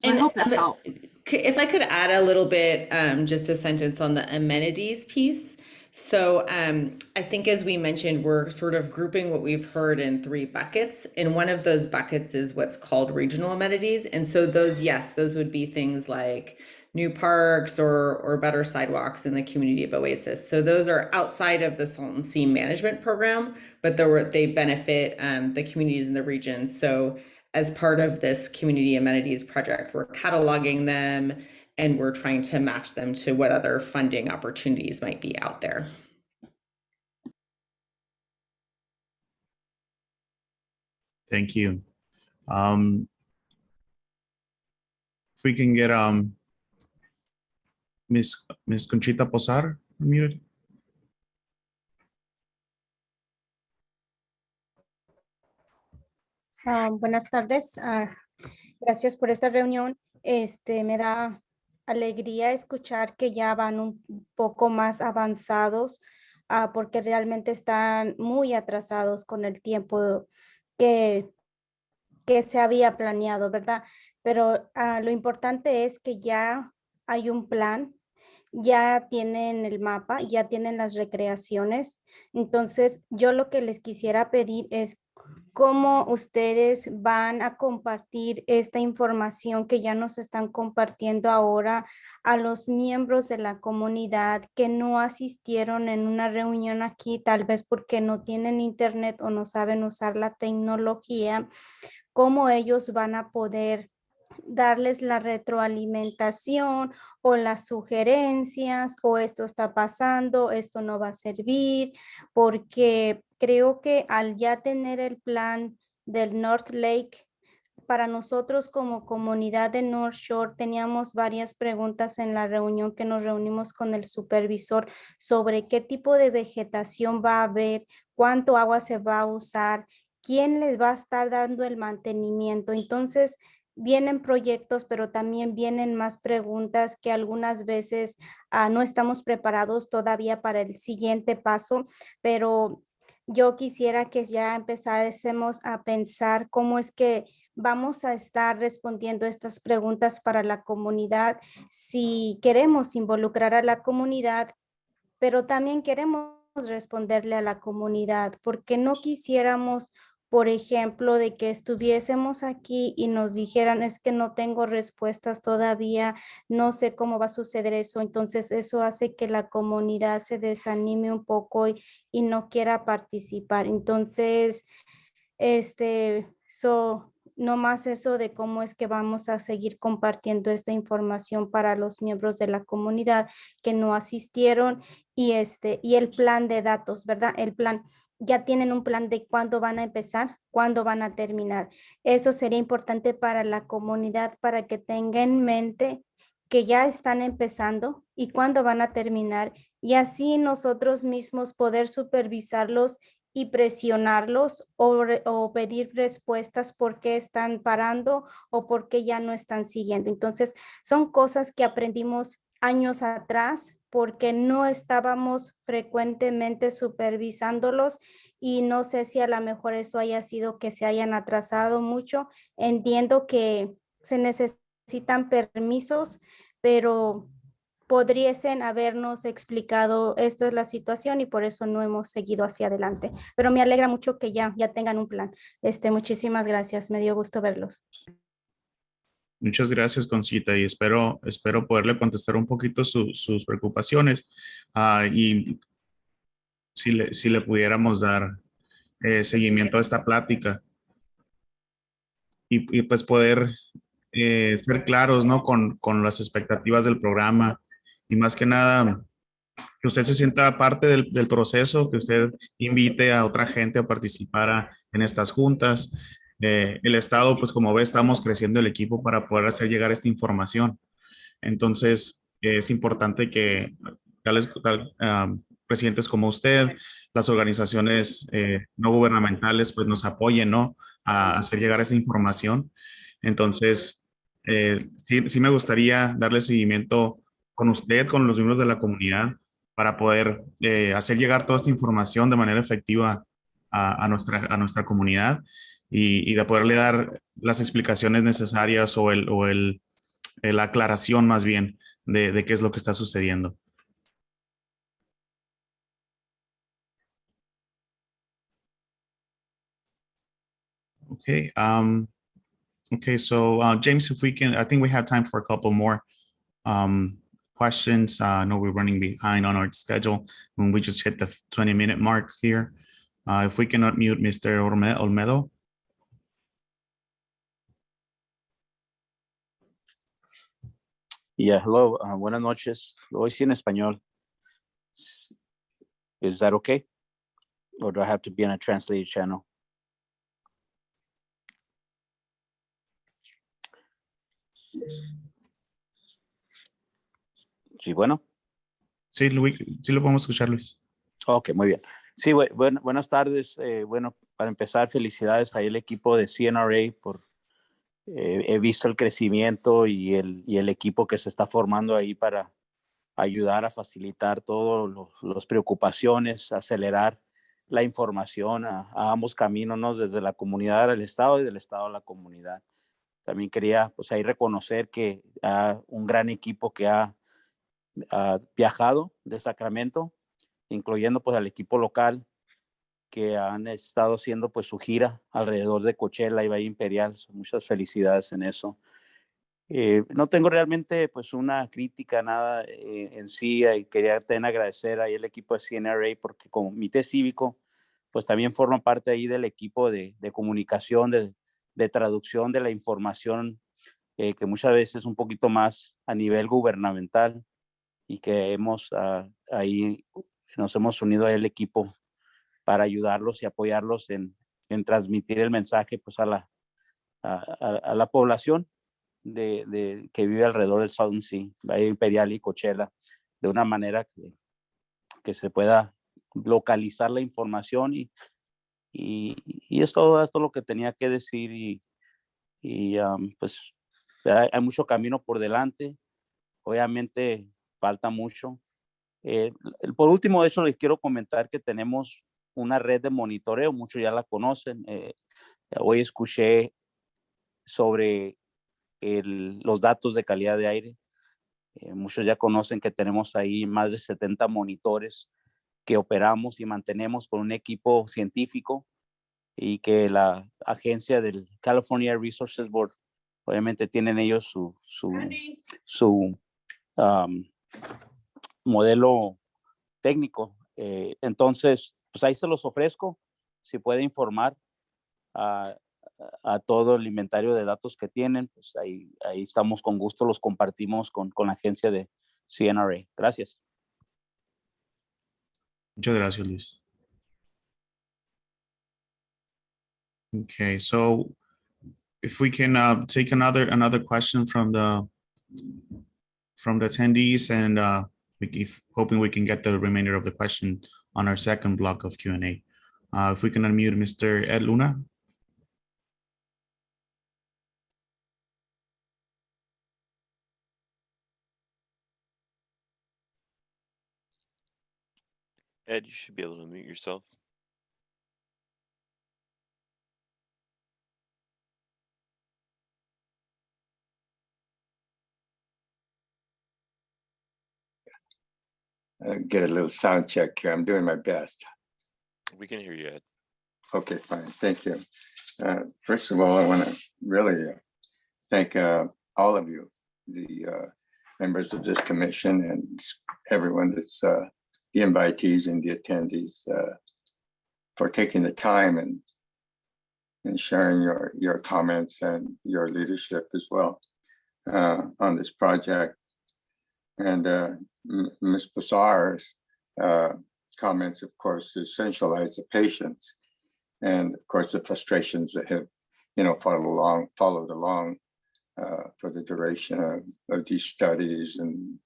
So I hope that helps. If I could add a little bit, just a sentence on the amenities piece. So I think, as we mentioned, we're sort of grouping what we've heard in 3 buckets. And one of those buckets is what's called regional amenities. And so those, yes, those would be things like new parks or better sidewalks in the community of Oasis. So those are outside of the Salton Sea Management Program, but they benefit the communities in the region. So as part of this community amenities project, we're cataloging them and we're trying to match them to what other funding opportunities might be out there. Thank you. If we can get Miss Conchita Posar muted. Buenas tardes. Gracias por esta reunión. Me da alegría escuchar que ya van un poco más avanzados, porque realmente están muy atrasados con el tiempo que se había planeado, ¿verdad? Pero lo importante es que ya hay un plan, ya tienen el mapa, ya tienen las recreaciones. Entonces, yo lo que les quisiera pedir es cómo ustedes van a compartir esta información que ya nos están compartiendo ahora a los miembros de la comunidad que no asistieron en una reunión aquí, tal vez porque no tienen internet o no saben usar la tecnología, cómo ellos van a poder darles la retroalimentación o las sugerencias, o esto está pasando, esto no va a servir, porque creo que al ya tener el plan del North Lake, para nosotros como comunidad de North Shore teníamos varias preguntas en la reunión que nos reunimos con el supervisor sobre qué tipo de vegetación va a haber, cuánto agua se va a usar, quién les va a estar dando el mantenimiento. Entonces, vienen proyectos, pero también vienen más preguntas que algunas veces no estamos preparados todavía para el siguiente paso, pero yo quisiera que ya empezásemos a pensar cómo es que vamos a estar respondiendo estas preguntas para la comunidad, si queremos involucrar a la comunidad, pero también queremos responderle a la comunidad, porque no quisiéramos, por ejemplo, de que estuviésemos aquí y nos dijeran, es que no tengo respuestas todavía, no sé cómo va a suceder eso. Entonces eso hace que la comunidad se desanime un poco y no quiera participar. Entonces, no más eso de cómo es que vamos a seguir compartiendo esta información para los miembros de la comunidad que no asistieron, y el plan de datos, ¿verdad? El plan, ya tienen un plan de cuándo van a empezar, cuándo van a terminar. Eso sería importante para la comunidad, para que tenga en mente que ya están empezando y cuándo van a terminar, y así nosotros mismos poder supervisarlos y presionarlos o pedir respuestas por qué están parando o por qué ya no están siguiendo. Entonces, son cosas que aprendimos años atrás porque no estábamos frecuentemente supervisándolos, y no sé si a lo mejor eso haya sido que se hayan atrasado mucho. Entiendo que se necesitan permisos, pero podrían habernos explicado esto es la situación y por eso no hemos seguido hacia adelante. Pero me alegra mucho que ya tengan un plan. Muchísimas gracias, me dio gusto verlos. Muchas gracias, Conchita, y espero poderle contestar un poquito sus preocupaciones, y si le pudiéramos dar seguimiento a esta plática y pues poder ser claros, ¿no? Con las expectativas del programa, y más que nada que usted se sienta parte del proceso, que usted invite a otra gente a participar en estas juntas. El Estado, pues como ve, estamos creciendo el equipo para poder hacer llegar esta información. Entonces, es importante que presidentes como usted, las organizaciones no gubernamentales, pues nos apoyen, ¿no? A hacer llegar esa información. Entonces, sí me gustaría darle seguimiento con usted, con los miembros de la comunidad, para poder hacer llegar toda esta información de manera efectiva a nuestra comunidad, y de poderle dar las explicaciones necesarias o la aclaración más bien de qué es lo que está sucediendo. Okay, so James, if we can, I think we have time for a couple more. questions. I know we're running behind on our schedule when we just hit the 20-minute mark here. If we can unmute Mr. Olmedo. Yeah, hello. Buenas noches. Lo voy a decir en español. Is that okay? Or do I have to be on a translated channel? Sí, bueno. Sí, sí lo podemos escuchar, Luis. Ok, muy bien. Sí, buenas tardes. Bueno, para empezar, felicidades ahí al equipo de CNRA por he visto el crecimiento y el equipo que se está formando ahí para ayudar a facilitar todas las preocupaciones, acelerar la información a ambos caminos, ¿no? Desde la comunidad al Estado y del Estado a la comunidad. También quería pues ahí reconocer que un gran equipo que ha viajado de Sacramento, incluyendo pues al equipo local que han estado haciendo pues su gira alrededor de Coachella y Valle Imperial. Muchas felicidades en eso. No tengo realmente pues una crítica, nada en sí. Quería también agradecer ahí el equipo de CNRA porque como comité cívico pues también forma parte ahí del equipo de comunicación, de traducción de la información que muchas veces es un poquito más a nivel gubernamental y que hemos ahí nos hemos unido al equipo para ayudarlos y apoyarlos en transmitir el mensaje pues a la población que vive alrededor del Southern Sea, Valle Imperial y Coachella, de una manera que se pueda localizar la información y es todo esto lo que tenía que decir y pues hay mucho camino por delante, obviamente falta mucho. Por último, de hecho, les quiero comentar que tenemos una red de monitoreo, muchos ya la conocen. Hoy escuché sobre los datos de calidad de aire. Muchos ya conocen que tenemos ahí más de 70 monitores que operamos y mantenemos con un equipo científico y que la agencia del California Air Resources Board, obviamente tienen ellos su modelo técnico. Entonces, pues ahí se los ofrezco. Si puede informar a todo el inventario de datos que tienen, pues ahí estamos con gusto, los compartimos con la agencia de CNRA. Gracias. Muchas gracias, Luis. Okay, so if we can take another question from the attendees, and we keep hoping we can get the remainder of the question on our second block of Q&A. If we can unmute Mr. Ed Luna. Ed, you should be able to mute yourself. Get a little sound check here. I'm doing my best. We can hear you, Ed. Okay, fine. Thank you. First of all, I want to really thank all of you, the members of this commission and everyone that's the invitees and the attendees for taking the time and sharing your comments and your leadership as well on this project. And Ms. Bassar's comments, of course, essentialize the patients and, of course, the frustrations that have, followed along for the duration of these studies and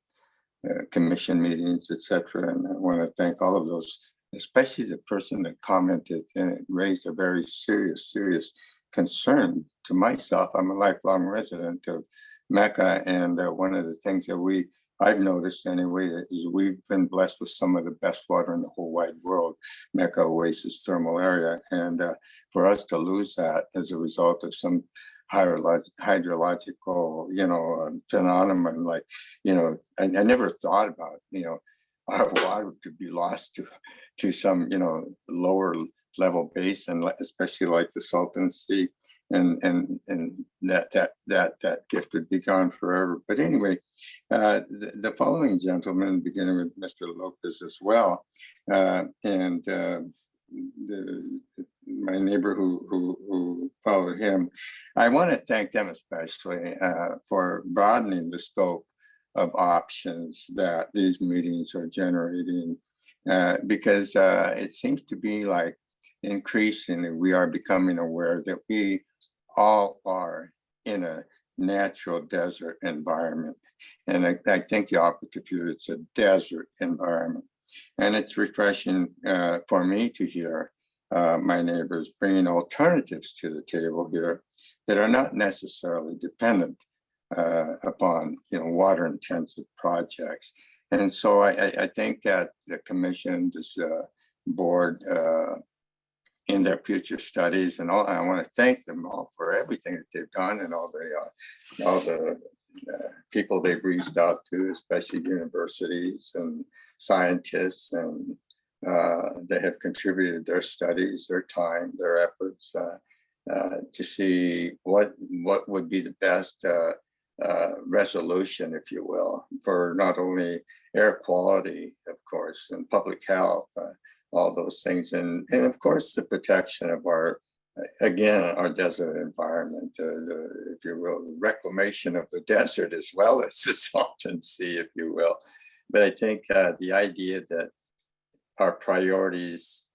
commission meetings, et cetera. And I want to thank all of those, especially the person that commented, and it raised a very serious concern to myself. I'm a lifelong resident of Mecca, and one of the things that I've noticed anyway is we've been blessed with some of the best water in the whole wide world, Mecca Oasis thermal area. And for us to lose that as a result of some hydrological, phenomenon, like, I never thought about, our water to be lost to some, lower level basin, especially like the Salton Sea. and that gift would be gone forever. But anyway, the following gentleman, beginning with Mr. Lopez as well, and my neighbor who followed him, I want to thank them especially for broadening the scope of options that these meetings are generating, because it seems to be like increasingly we are becoming aware that we all are in a natural desert environment. And I think the operative view, it's a desert environment. And it's refreshing for me to hear my neighbors bringing alternatives to the table here that are not necessarily dependent upon water intensive projects. And so I think that the commission, this board, in their future studies and all, I want to thank them all for everything that they've done and all the people they've reached out to, especially universities and scientists, and they have contributed their studies, their time, their efforts to see what would be the best resolution, if you will, for not only air quality, of course, and public health, all those things, and of course the protection of our desert environment, if you will, the reclamation of the desert as well as the Salton Sea, if you will. But I think the idea that our priorities,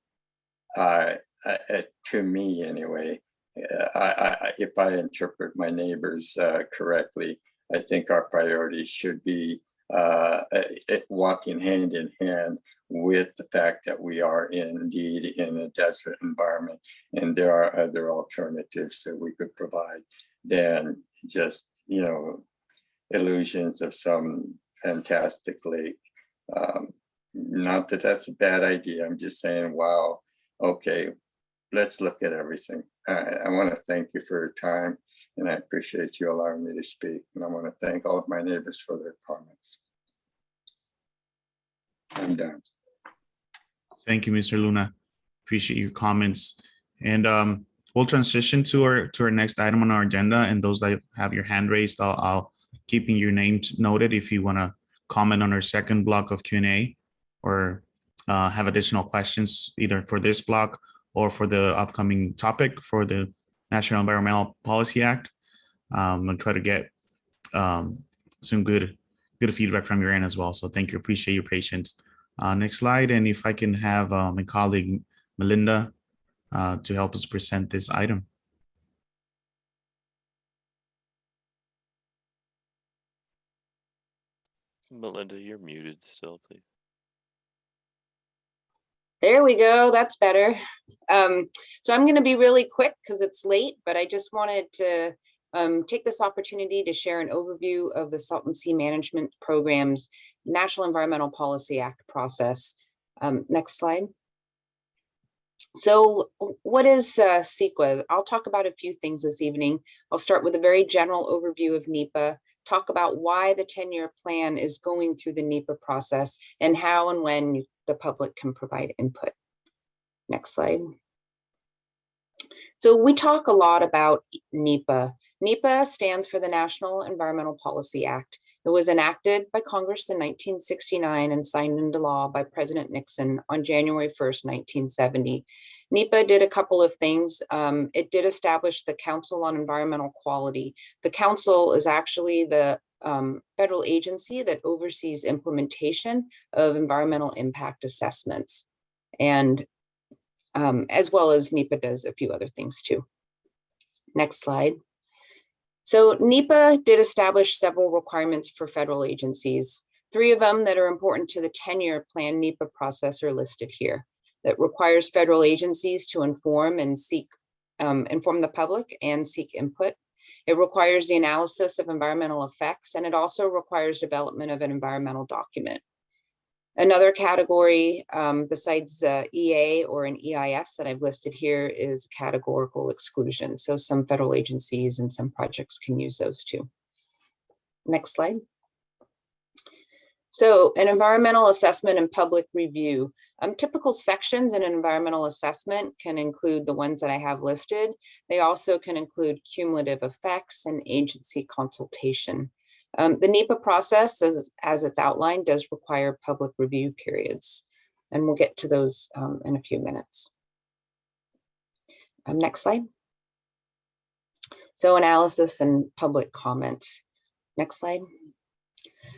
to me anyway, if I interpret my neighbors correctly, I think our priorities should be walking hand in hand with the fact that we are indeed in a desert environment, and there are other alternatives that we could provide than just illusions of some fantastic lake. Not that that's a bad idea. I'm just saying, wow, okay, let's look at everything. I want to thank you for your time, and I appreciate you allowing me to speak. And I want to thank all of my neighbors for their comments. I'm done. Thank you, Mr. Luna. Appreciate your comments. And we'll transition to our next item on our agenda. And those that have your hand raised, I'll keeping your name noted if you want to comment on our second block of Q&A or have additional questions either for this block or for the upcoming topic for the National Environmental Policy Act. I'm gonna try to get some good feedback from your end as well. So thank you, appreciate your patience. Next slide, and if I can have my colleague Melinda to help us present this item. Melinda, you're muted still, please. There we go, that's better. So I'm going to be really quick because it's late, but I just wanted to take this opportunity to share an overview of the Salton Sea Management Program's National Environmental Policy Act process. Next slide. So what is CEQA? I'll talk about a few things this evening. I'll start with a very general overview of NEPA, talk about why the 10-year plan is going through the NEPA process, and how and when the public can provide input. Next slide. So we talk a lot about NEPA. NEPA stands for the National Environmental Policy Act. It was enacted by Congress in 1969 and signed into law by President Nixon on January 1st, 1970. NEPA did a couple of things. It did establish the Council on Environmental Quality. The council is actually the federal agency that oversees implementation of environmental impact assessments. And as well as NEPA does a few other things too. Next slide. So NEPA did establish several requirements for federal agencies. 3 of them that are important to the 10-year plan NEPA process are listed here. That requires federal agencies to inform and seek, inform the public and seek input. It requires the analysis of environmental effects, and it also requires development of an environmental document. Another category besides EA or an EIS that I've listed here is categorical exclusion. So some federal agencies and some projects can use those too. Next slide. So an environmental assessment and public review. Typical sections in an environmental assessment can include the ones that I have listed. They also can include cumulative effects and agency consultation. The NEPA process, as it's outlined, does require public review periods, and we'll get to those in a few minutes. Next slide. So analysis and public comment. Next slide.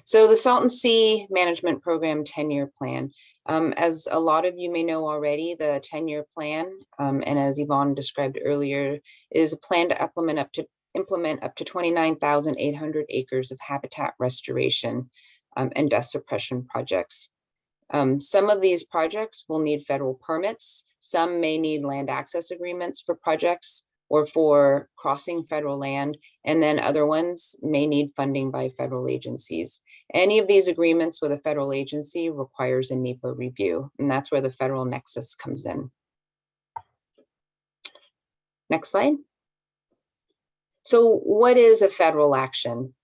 So the Salton Sea Management Program 10-year plan. As a lot of you may know already, the 10-year plan, and as Yvonne described earlier, is a plan to implement up to 29,800 acres of habitat restoration and dust suppression projects. Some of these projects will need federal permits. Some may need land access agreements for projects or for crossing federal land, and then other ones may need funding by federal agencies. Any of these agreements with a federal agency requires a NEPA review, and that's where the federal nexus comes in. Next slide. So what is a federal action?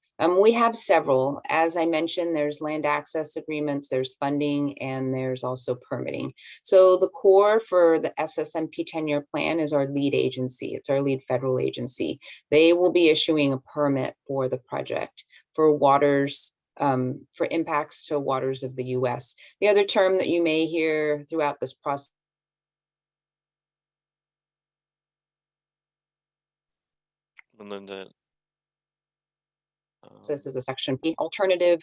We have several. As I mentioned, there's land access agreements, there's funding, and there's also permitting. So the core for the SSMP 10-year plan is our lead agency. It's our lead federal agency. They will be issuing a permit for the project for waters, for impacts to waters of the US. The other term that you may hear throughout this process Melinda. This is a section P alternative.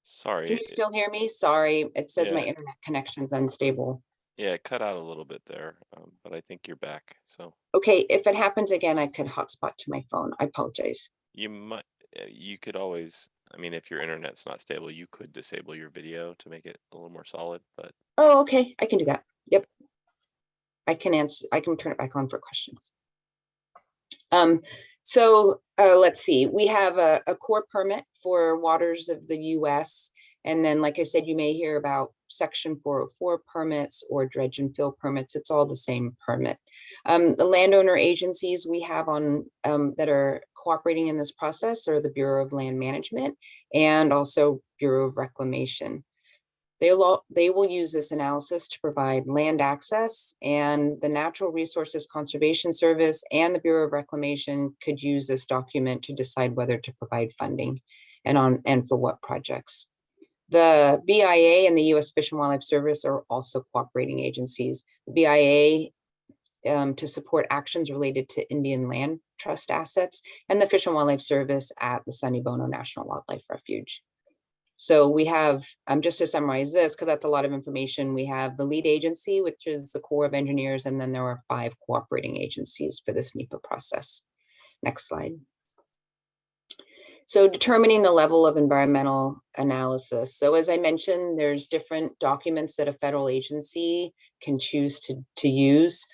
Sorry. Can you still hear me? Sorry, it says my Yeah. internet connection's unstable. Yeah, it cut out a little bit there, but I think you're back. So Okay, if it happens again, I could hotspot to my phone. I apologize. you could always, I mean, if your internet's not stable, you could disable your video to make it a little more solid, but Oh, okay, I can do that. Yep. I can turn it back on for questions. So let's see, we have a core permit for waters of the US. And then, like I said, you may hear about Section 404 permits or dredge and fill permits. It's all the same permit. The landowner agencies we have on that are cooperating in this process are the Bureau of Land Management and also Bureau of Reclamation. They will use this analysis to provide land access, and the Natural Resources Conservation Service and the Bureau of Reclamation could use this document to decide whether to provide funding and for what projects. The BIA and the U.S. Fish and Wildlife Service are also cooperating agencies. The BIA to support actions related to Indian Land Trust assets, and the Fish and Wildlife Service at the Sunny Bono National Wildlife Refuge. So we have, just to summarize this, because that's a lot of information, we have the lead agency, which is the Corps of Engineers, and then there are 5 cooperating agencies for this NEPA process. Next slide. So determining the level of environmental analysis. So as I mentioned, there's different documents that a federal agency can choose to use.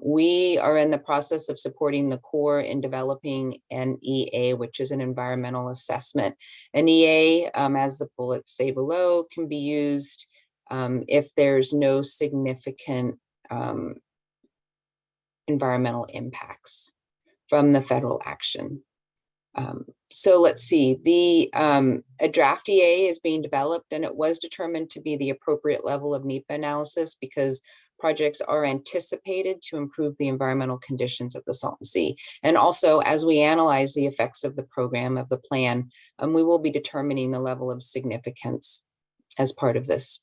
We are in the process of supporting the Corps in developing an EA, which is an environmental assessment. An EA, as the bullets say below, can be used if there's no significant environmental impacts from the federal action. So let's see, a draft EA is being developed, and it was determined to be the appropriate level of NEPA analysis because projects are anticipated to improve the environmental conditions of the Salton Sea. And also, as we analyze the effects of the program, of the plan, we will be determining the level of significance as part of this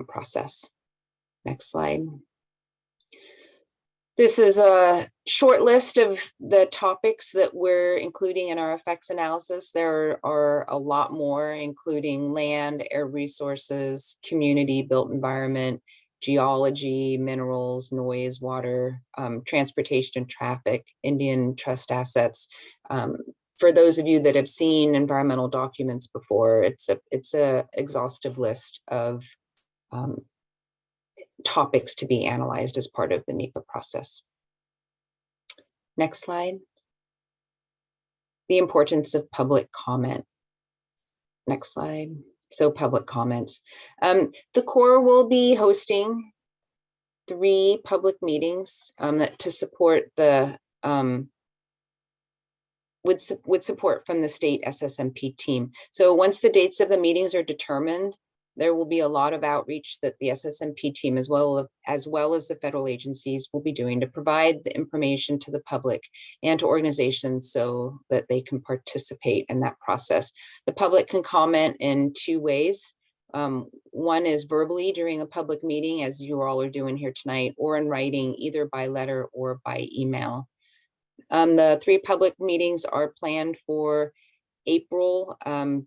process. Next slide. This is a short list of the topics that we're including in our effects analysis. There are a lot more, including land, air resources, community built environment, geology, minerals, noise, water, transportation and traffic, Indian trust assets. For those of you that have seen environmental documents before, it's a exhaustive list of topics to be analyzed as part of the NEPA process. Next slide. The importance of public comment. Next slide. So public comments. The Corps will be hosting 3 public meetings to support the, with support from the state SSMP team. So once the dates of the meetings are determined, There will be a lot of outreach that the SSMP team, as well as the federal agencies, will be doing to provide the information to the public and to organizations so that they can participate in that process. The public can comment in two ways. One is verbally during a public meeting, as you all are doing here tonight, or in writing, either by letter or by email. The 3 public meetings are planned for April,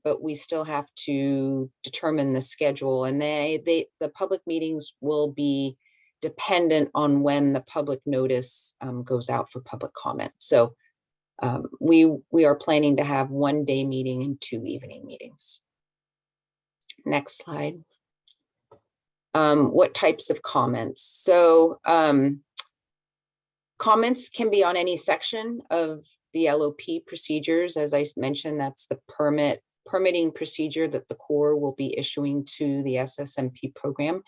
but we still have to determine the schedule, and the public meetings will be dependent on when the public notice goes out for public comment. So we are planning to have 1-day meeting and 2 evening meetings. Next slide. What types of comments? So comments can be on any section of the LOP procedures. As I mentioned, that's the permitting procedure that the Corps will be issuing to the SSMP program,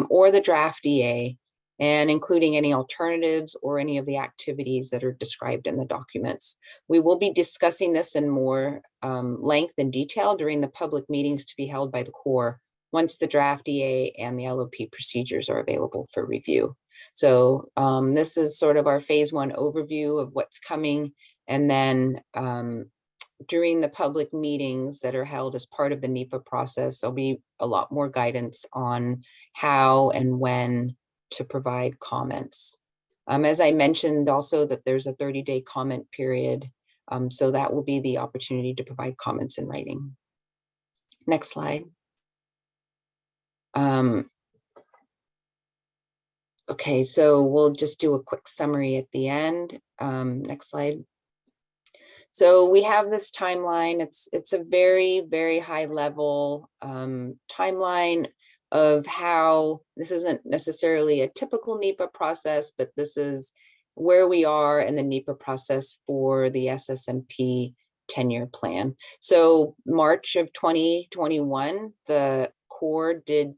or the draft EA, and including any alternatives or any of the activities that are described in the documents. We will be discussing this in more length and detail during the public meetings to be held by the Corps once the draft EA and the LOP procedures are available for review. So this is sort of our phase 1 overview of what's coming. And then during the public meetings that are held as part of the NEPA process, there'll be a lot more guidance on how and when to provide comments. As I mentioned also that there's a 30-day comment period. So that will be the opportunity to provide comments in writing. Next slide. Okay, so we'll just do a quick summary at the end. Next slide. So we have this timeline. It's a very, very high level timeline of how this isn't necessarily a typical NEPA process, but this is where we are in the NEPA process for the SSMP 10-year plan. So March of 2021, the Corps did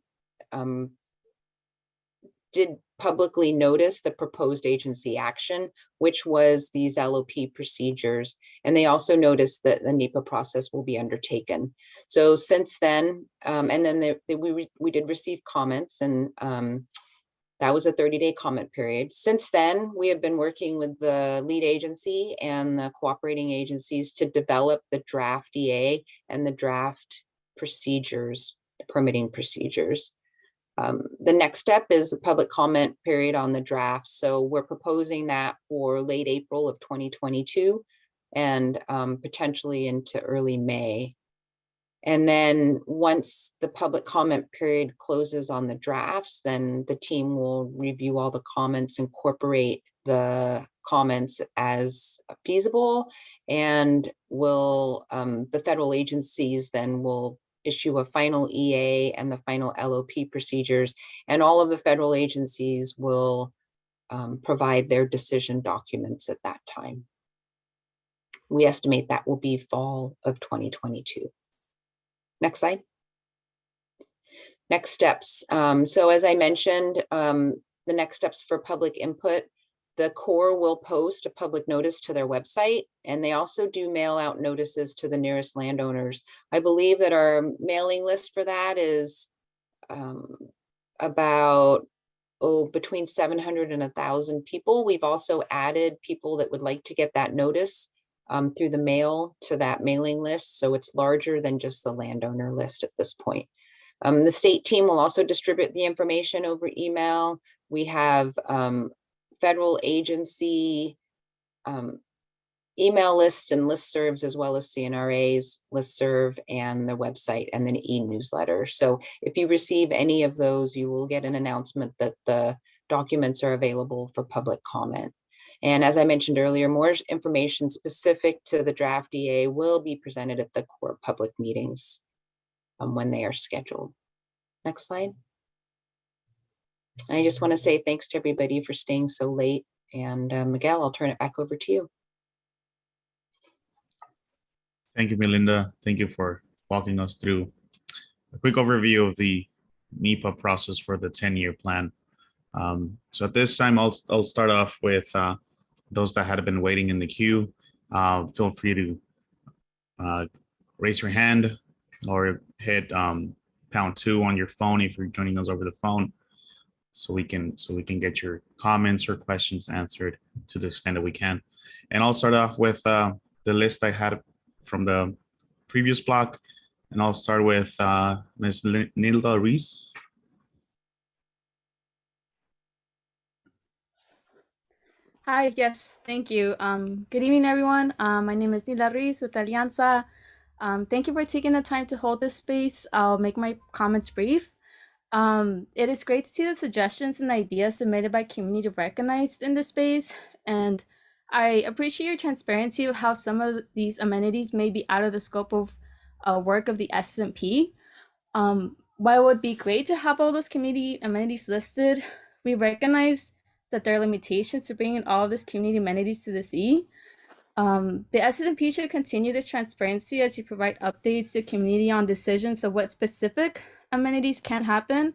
publicly notice the proposed agency action, which was these LOP procedures. And they also noticed that the NEPA process will be undertaken. So since then, and then we did receive comments, and that was a 30-day comment period. Since then, we have been working with the lead agency and the cooperating agencies to develop the draft EA and the draft procedures, the permitting procedures. The next step is a public comment period on the draft. So we're proposing that for late April of 2022 and potentially into early May. And then once the public comment period closes on the drafts, then the team will review all the comments, incorporate the comments as feasible, and will the federal agencies then will issue a final EA and the final LOP procedures, and all of the federal agencies will provide their decision documents at that time. We estimate that will be fall of 2022. Next slide. Next steps. So as I mentioned, the next steps for public input, the Corps will post a public notice to their website, and they also do mail out notices to the nearest landowners. I believe that our mailing list for that is about between 700 and 1,000 people. We've also added people that would like to get that notice through the mail to that mailing list. So it's larger than just the landowner list at this point. The state team will also distribute the information over email. We have federal agency email lists and listservs, as well as CNRA's listserv and the website, and then e-newsletter. So if you receive any of those, you will get an announcement that the documents are available for public comment. And as I mentioned earlier, more information specific to the draft EA will be presented at the Corps public meetings when they are scheduled. Next slide. I just want to say thanks to everybody for staying so late. And Miguel, I'll turn it back over to you. Thank you, Melinda. Thank you for walking us through a quick overview of the NEPA process for the 10-year plan. So at this time, I'll start off with those that had been waiting in the queue. Feel free to raise your hand or hit #2 on your phone if you're joining us over the phone, so we can get your comments or questions answered to the extent that we can. And I'll start off with the list I had from the previous block, and I'll start with Ms. Nilda Reese. Hi, yes, thank you. Good evening, everyone. My name is Nila Ruiz with Alianza. Thank you for taking the time to hold this space. I'll make my comments brief. It is great to see the suggestions and ideas submitted by community recognized in this space, and I appreciate your transparency of how some of these amenities may be out of the scope of work of the SSMP. While it would be great to have all those community amenities listed, we recognize that there are limitations to bringing all of these community amenities to the city. The SSMP should continue this transparency as you provide updates to community on decisions of what specific amenities can happen,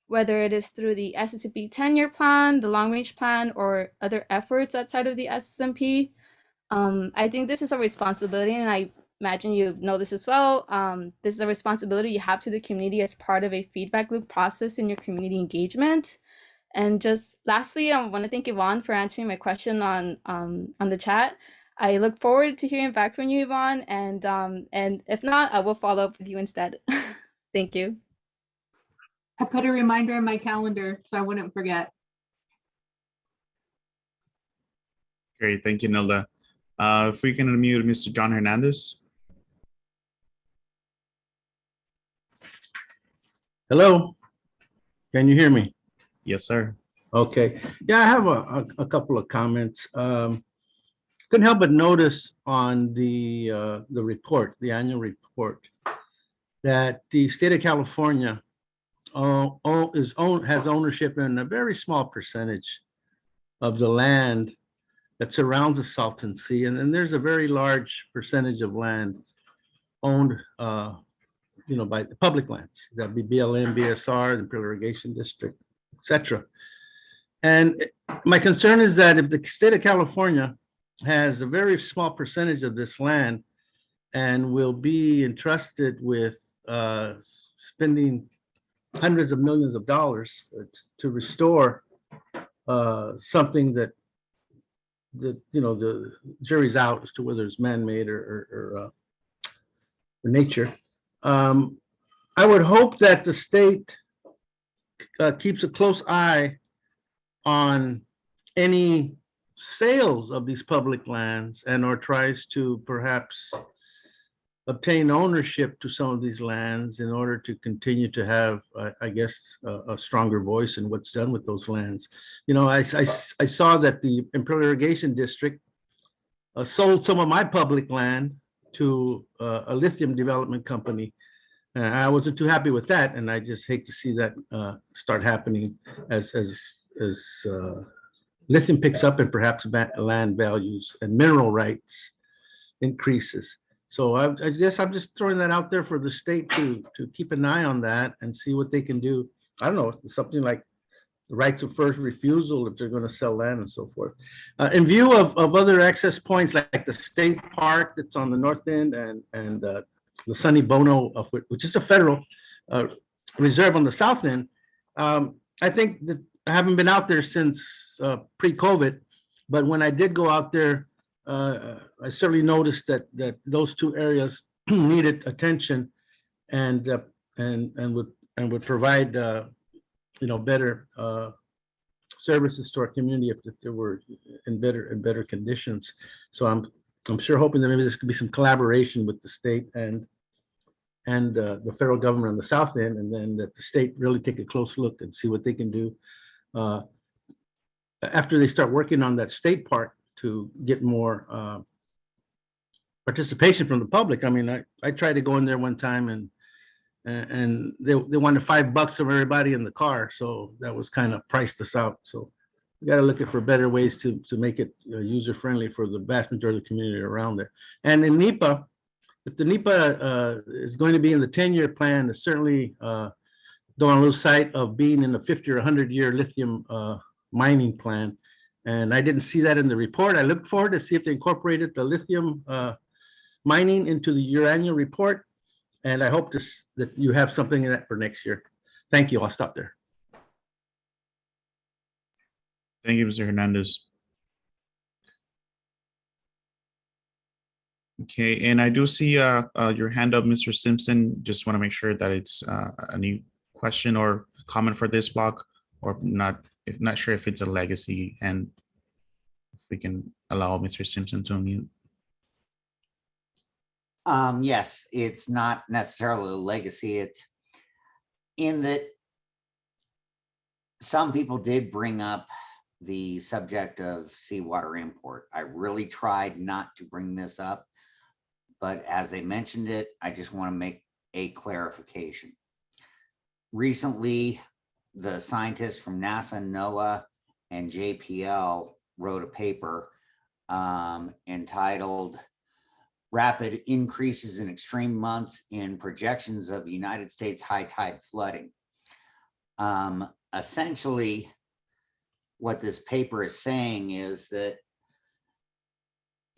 whether it is through the SSMP 10-year plan, the long-range plan, or other efforts outside of the SSMP. I think this is a responsibility, and I imagine you know this as well. This is a responsibility you have to the community as part of a feedback loop process in your community engagement. And just lastly, I want to thank Yvonne for answering my question on the chat. I look forward to hearing back from you, Yvonne, and if not, I will follow up with you instead. Thank you. I put a reminder in my calendar so I wouldn't forget. Great, thank you, Nilda. If we can unmute Mr. John Hernandez. Hello, can you hear me? Yes, sir. Okay, yeah, I have a couple of comments. Couldn't help but notice on the report, the annual report, that the state of California has ownership in a very small percentage of the land that surrounds the Salton Sea, and there's a very large percentage of land owned, by the public lands. That'd be BLM, BSR, the Imperial Irrigation District, etc. And my concern is that if the state of California has a very small percentage of this land and will be entrusted with spending hundreds of millions of dollars to restore something that the jury's out as to whether it's man-made or nature. I would hope that the state keeps a close eye on any sales of these public lands and or tries to perhaps obtain ownership to some of these lands in order to continue to have, I guess, a stronger voice in what's done with those lands. I saw that the Imperial Irrigation District sold some of my public land to a lithium development company. I wasn't too happy with that, and I just hate to see that start happening as lithium picks up and perhaps land values and mineral rights increases. So I guess I'm just throwing that out there for the state to keep an eye on that and see what they can do. I don't know, something like the rights of first refusal if they're going to sell land and so forth. In view of other access points like the state park that's on the north end and the Sunny Bono, which is a federal reserve on the south end, I think that I haven't been out there since pre-COVID, but when I did go out there, I certainly noticed that those two areas needed attention and would provide better services to our community if they were in better conditions. So I'm sure hoping that maybe this could be some collaboration with the state and the federal government on the south end, and then that the state really take a close look and see what they can do after they start working on that state park to get more participation from the public. I mean, I tried to go in there one time and they wanted $5 from everybody in the car, so that was kind of priced us out. So we got to look for better ways to make it user friendly for the vast majority of the community around there. And in NEPA, if the NEPA is going to be in the 10-year plan, it's certainly don't want to lose sight of being in the 50 or 100-year lithium mining plan. And I didn't see that in the report. I looked forward to see if they incorporated the lithium mining into your annual report. And I hope that you have something in that for next year. Thank you. I'll stop there. Thank you, Mr. Hernandez. Okay, and I do see your hand up, Mr. Simpson. Just want to make sure that it's a new question or comment for this block, or not. If not sure if it's a legacy, and if we can allow Mr. Simpson to unmute. Yes, it's not necessarily a legacy. It's in that some people did bring up the subject of seawater import. I really tried not to bring this up, but as they mentioned it, I just want to make a clarification. Recently, the scientists from NASA, NOAA, and JPL wrote a paper entitled Rapid Increases in Extreme Months in Projections of United States High Tide Flooding. Essentially, what this paper is saying is that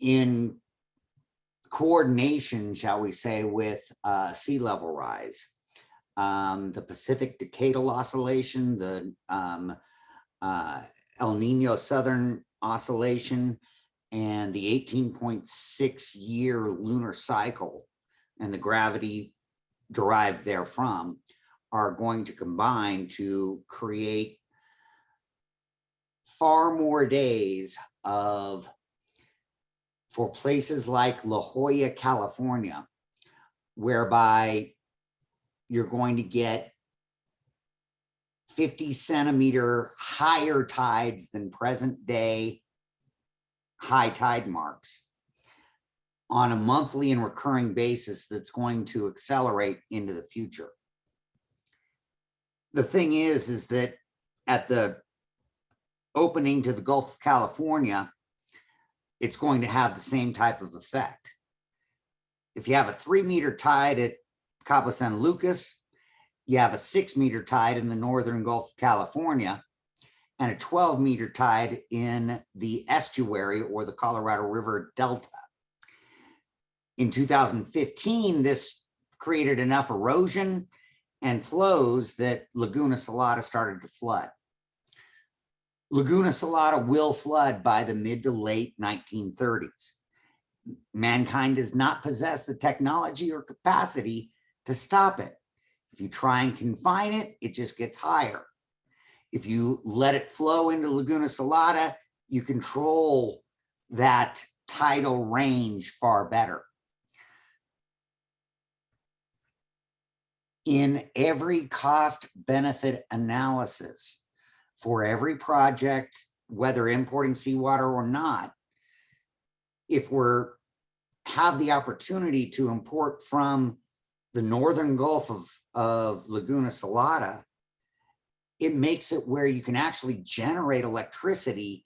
in coordination, shall we say, with sea level rise, the Pacific Decadal Oscillation, the El Nino Southern Oscillation, and the 18.6-year lunar cycle and the gravity derived therefrom are going to combine to create far more days of, for places like La Jolla, California, whereby you're going to get 50-centimeter higher tides than present day high tide marks on a monthly and recurring basis that's going to accelerate into the future. The thing is that at the opening to the Gulf of California, it's going to have the same type of effect. If you have a 3-meter tide at Cabo San Lucas, you have a 6-meter tide in the northern Gulf of California, and a 12-meter tide in the estuary or the Colorado River Delta. In 2015, this created enough erosion and flows that Laguna Salada started to flood. Laguna Salada will flood by the mid to late 1930s. Mankind does not possess the technology or capacity to stop it. If you try and confine it, it just gets higher. If you let it flow into Laguna Salada, you control that tidal range far better. In every cost benefit analysis for every project, whether importing seawater or not, if we're have the opportunity to import from the northern Gulf of Laguna Salada, it makes it where you can actually generate electricity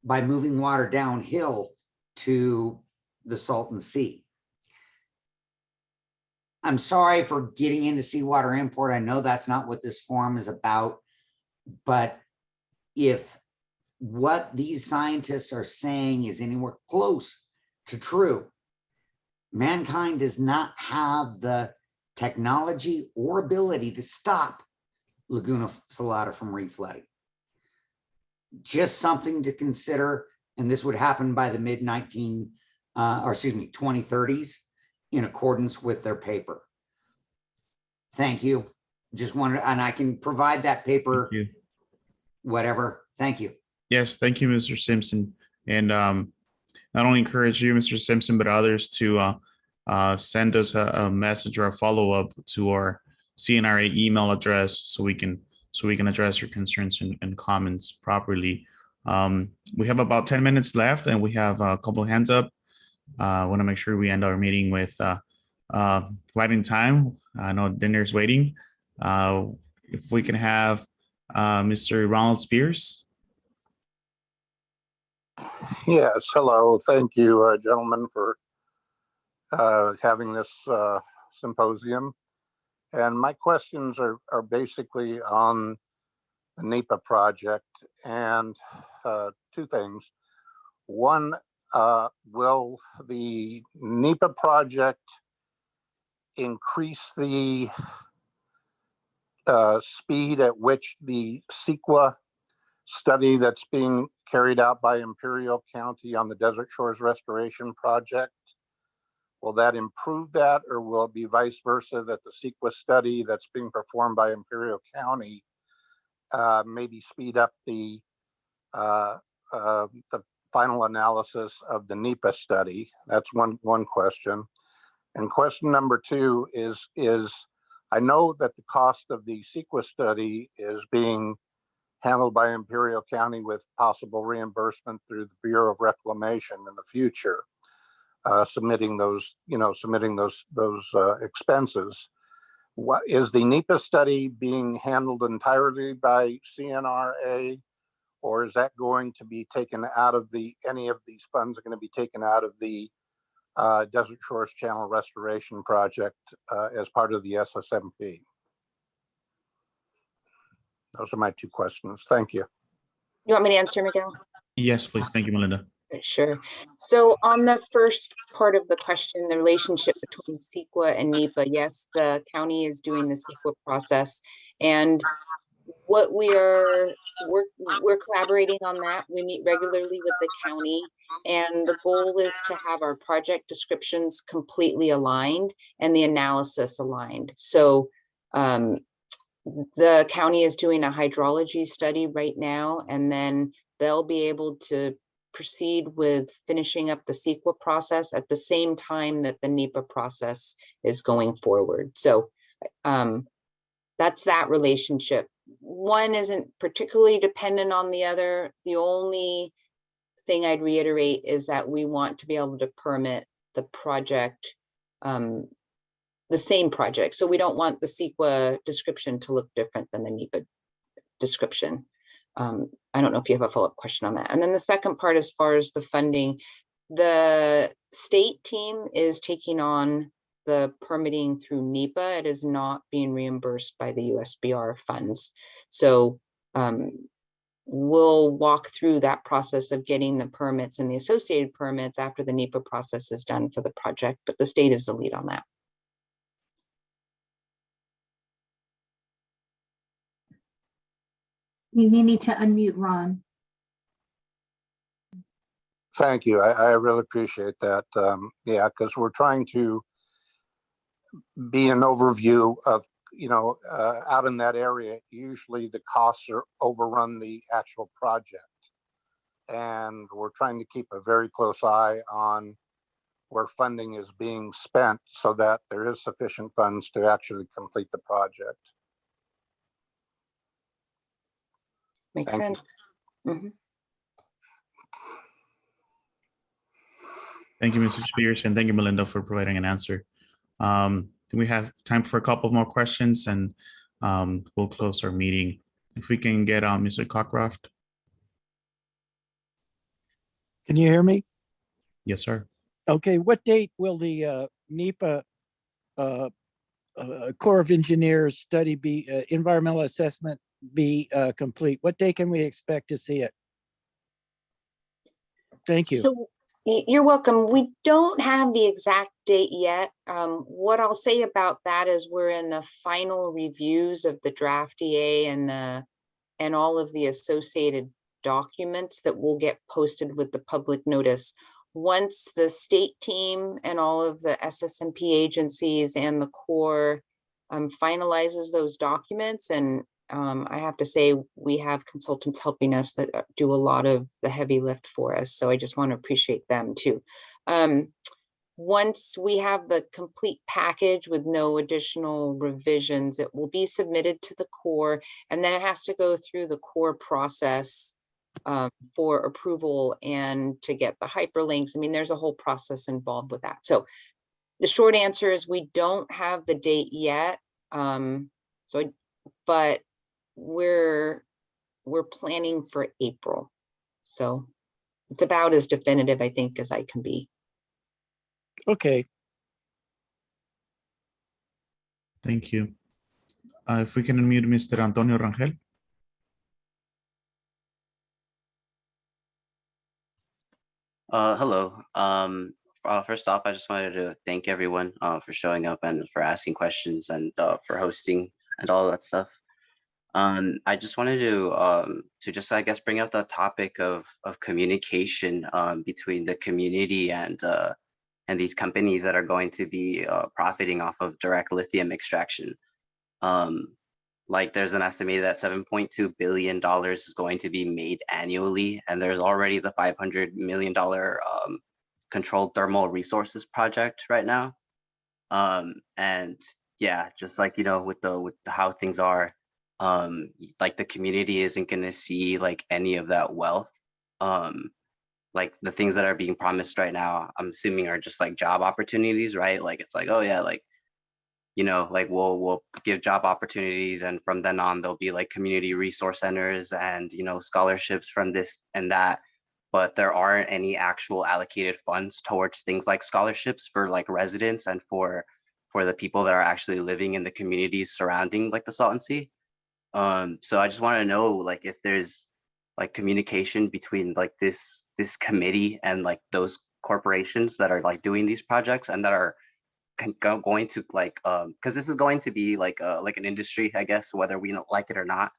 by moving water downhill to the Salton Sea. I'm sorry for getting into seawater import. I know that's not what this forum is about, but if what these scientists are saying is anywhere close to true, mankind does not have the technology or ability to stop Laguna Salada from reflooding. Just something to consider, and this would happen by the mid 2030s in accordance with their paper. Thank you. Just wanted, and I can provide that paper, whatever. Thank you. Yes, thank you, Mr. Simpson. And not only encourage you, Mr. Simpson, but others to send us a message or a follow-up to our CNRA email address so we can address your concerns and comments properly. We have about 10 minutes left and we have a couple of hands up. I want to make sure we end our meeting with right in time. I know dinner's waiting. If we can have Mr. Ronald Spears. Yes, hello. Thank you, gentlemen, for having this symposium. And my questions are basically on the NEPA project and two things. One, will the NEPA project increase the speed at which the CEQA study that's being carried out by Imperial County on the Desert Shores Restoration Project? Will that improve that, or will it be vice versa, that the CEQA study that's being performed by Imperial County maybe speed up the final analysis of the NEPA study? That's one question. And question number two is I know that the cost of the CEQA study is being handled by Imperial County with possible reimbursement through the Bureau of Reclamation in the future, submitting those expenses. What is the NEPA study being handled entirely by CNRA, or is that going to be taken out of any of these funds are going to be taken out of the Desert Shores Channel Restoration Project as part of the SSMP? Those are my two questions. Thank you. You want me to answer, Miguel? Yes, please. Thank you, Melinda. Sure. So on the first part of the question, the relationship between CEQA and NEPA, yes, the county is doing the CEQA process, and what we're collaborating on that. We meet regularly with the county, and the goal is to have our project descriptions completely aligned and the analysis aligned. So the county is doing a hydrology study right now, and then they'll be able to proceed with finishing up the CEQA process at the same time that the NEPA process is going forward. So that's that relationship. One isn't particularly dependent on the other. The only thing I'd reiterate is that we want to be able to permit the project, the same project. So we don't want the CEQA description to look different than the NEPA description. I don't know if you have a follow-up question on that. And then the second part, as far as the funding, the state team is taking on the permitting through NEPA. It is not being reimbursed by the USBR funds. So we'll walk through that process of getting the permits and the associated permits after the NEPA process is done for the project, but the state is the lead on that. You may need to unmute Ron. Thank you. I really appreciate that. Yeah, because we're trying to be an overview of, out in that area, usually the costs are overrun the actual project. And we're trying to keep a very close eye on where funding is being spent so that there is sufficient funds to actually complete the project. Makes sense. Mm-hmm. Thank you, Mr. Spears, and thank you, Melinda, for providing an answer. We have time for a couple more questions, and we'll close our meeting. If we can get Mr. Cockcroft. Can you hear me? Yes, sir. Okay, what date will the NEPA Corps of Engineers study be, environmental assessment be complete? What day can we expect to see it? Thank you. So you're welcome. We don't have the exact date yet. What I'll say about that is we're in the final reviews of the draft EA and all of the associated documents that will get posted with the public notice. Once the state team and all of the SSMP agencies and the Corps finalizes those documents, and I have to say we have consultants helping us that do a lot of the heavy lift for us. So I just want to appreciate them too. Once we have the complete package with no additional revisions, it will be submitted to the Corps, and then it has to go through the Corps process for approval and to get the hyperlinks. I mean, there's a whole process involved with that. So the short answer is we don't have the date yet. But we're planning for April. So it's about as definitive, I think, as I can be. Okay. Thank you. If we can unmute Mr. Antonio Rangel. Hello. first off, I just wanted to thank everyone for showing up and for asking questions and for hosting and all that stuff. I just wanted to just, I guess, bring up the topic of communication between the community and these companies that are going to be profiting off of direct lithium extraction. Like there's an estimated that $7.2 billion is going to be made annually, and there's already the $500 million controlled thermal resources project right now. And yeah, just like, you know, with how things are, like the community isn't going to see like any of that wealth. Like the things that are being promised right now, I'm assuming are just like job opportunities, right? Like it's like, oh yeah, like, you know, like we'll give job opportunities, and from then on there'll be like community resource centers and, you know, scholarships from this and that, but there aren't any actual allocated funds towards things like scholarships for like residents and for the people that are actually living in the communities surrounding like the Salton Sea. So I just want to know like if there's like communication between like this committee and like those corporations that are like doing these projects and that are going to like because this is going to be like an industry, I guess, whether we don't like it or not,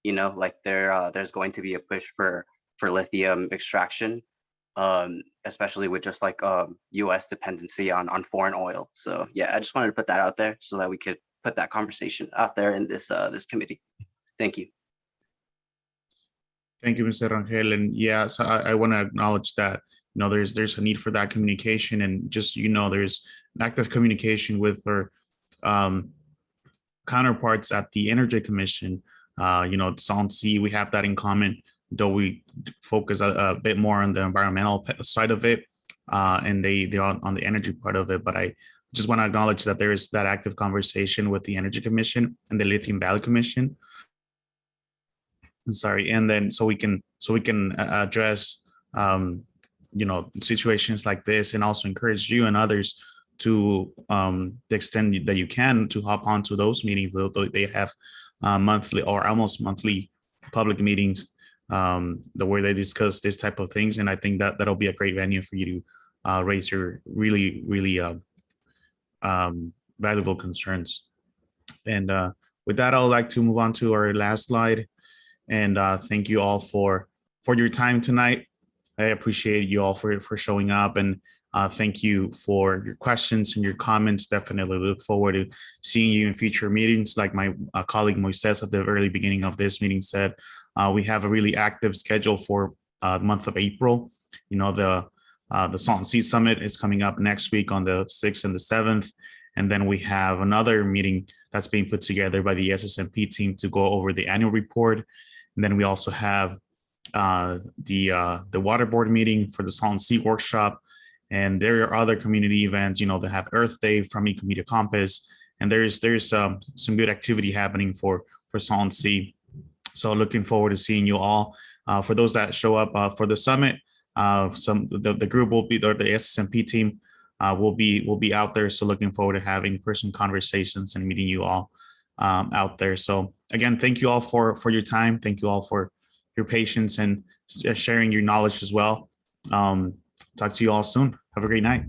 you know, like there's going to be a push for lithium extraction, especially with just like US dependency on foreign oil. So yeah, I just wanted to put that out there so that we could put that conversation out there in this committee. Thank you. Thank you, Mr. Rangel. And yeah, so I want to acknowledge that, you know, there's a need for that communication, and just, you know, there's an active communication with our counterparts at the Energy Commission. You know, Salton Sea, we have that in common, though we focus a bit more on the environmental side of it, and they're on the energy part of it. But I just want to acknowledge that there is that active conversation with the Energy Commission and the Lithium Valley Commission. Sorry, and then so we can address you know, situations like this, and also encourage you and others to the extent that you can to hop onto those meetings. They have monthly or almost monthly public meetings where they discuss this type of things, and I think that that'll be a great venue for you to raise your really valuable concerns. And with that, I would like to move on to our last slide. And thank you all for your time tonight. I appreciate you all for showing up, and thank you for your questions and your comments. Definitely look forward to seeing you in future meetings. Like my colleague Moises at the very beginning of this meeting said, we have a really active schedule for the month of April. You know, the Salton Sea Summit is coming up next week on the 6th and the 7th. And then we have another meeting that's being put together by the SSMP team to go over the annual report. And then we also have the water board meeting for the Salton Sea workshop. And there are other community events, you know, they have Earth Day from Ecomedia Compass. And there's some good activity happening for Salton Sea. So looking forward to seeing you all. For those that show up for the summit, the group will be, or the SSMP team will be out there. So looking forward to having personal conversations and meeting you all out there. So again, thank you all for your time. Thank you all for your patience and sharing your knowledge as well. Talk to you all soon. Have a great night.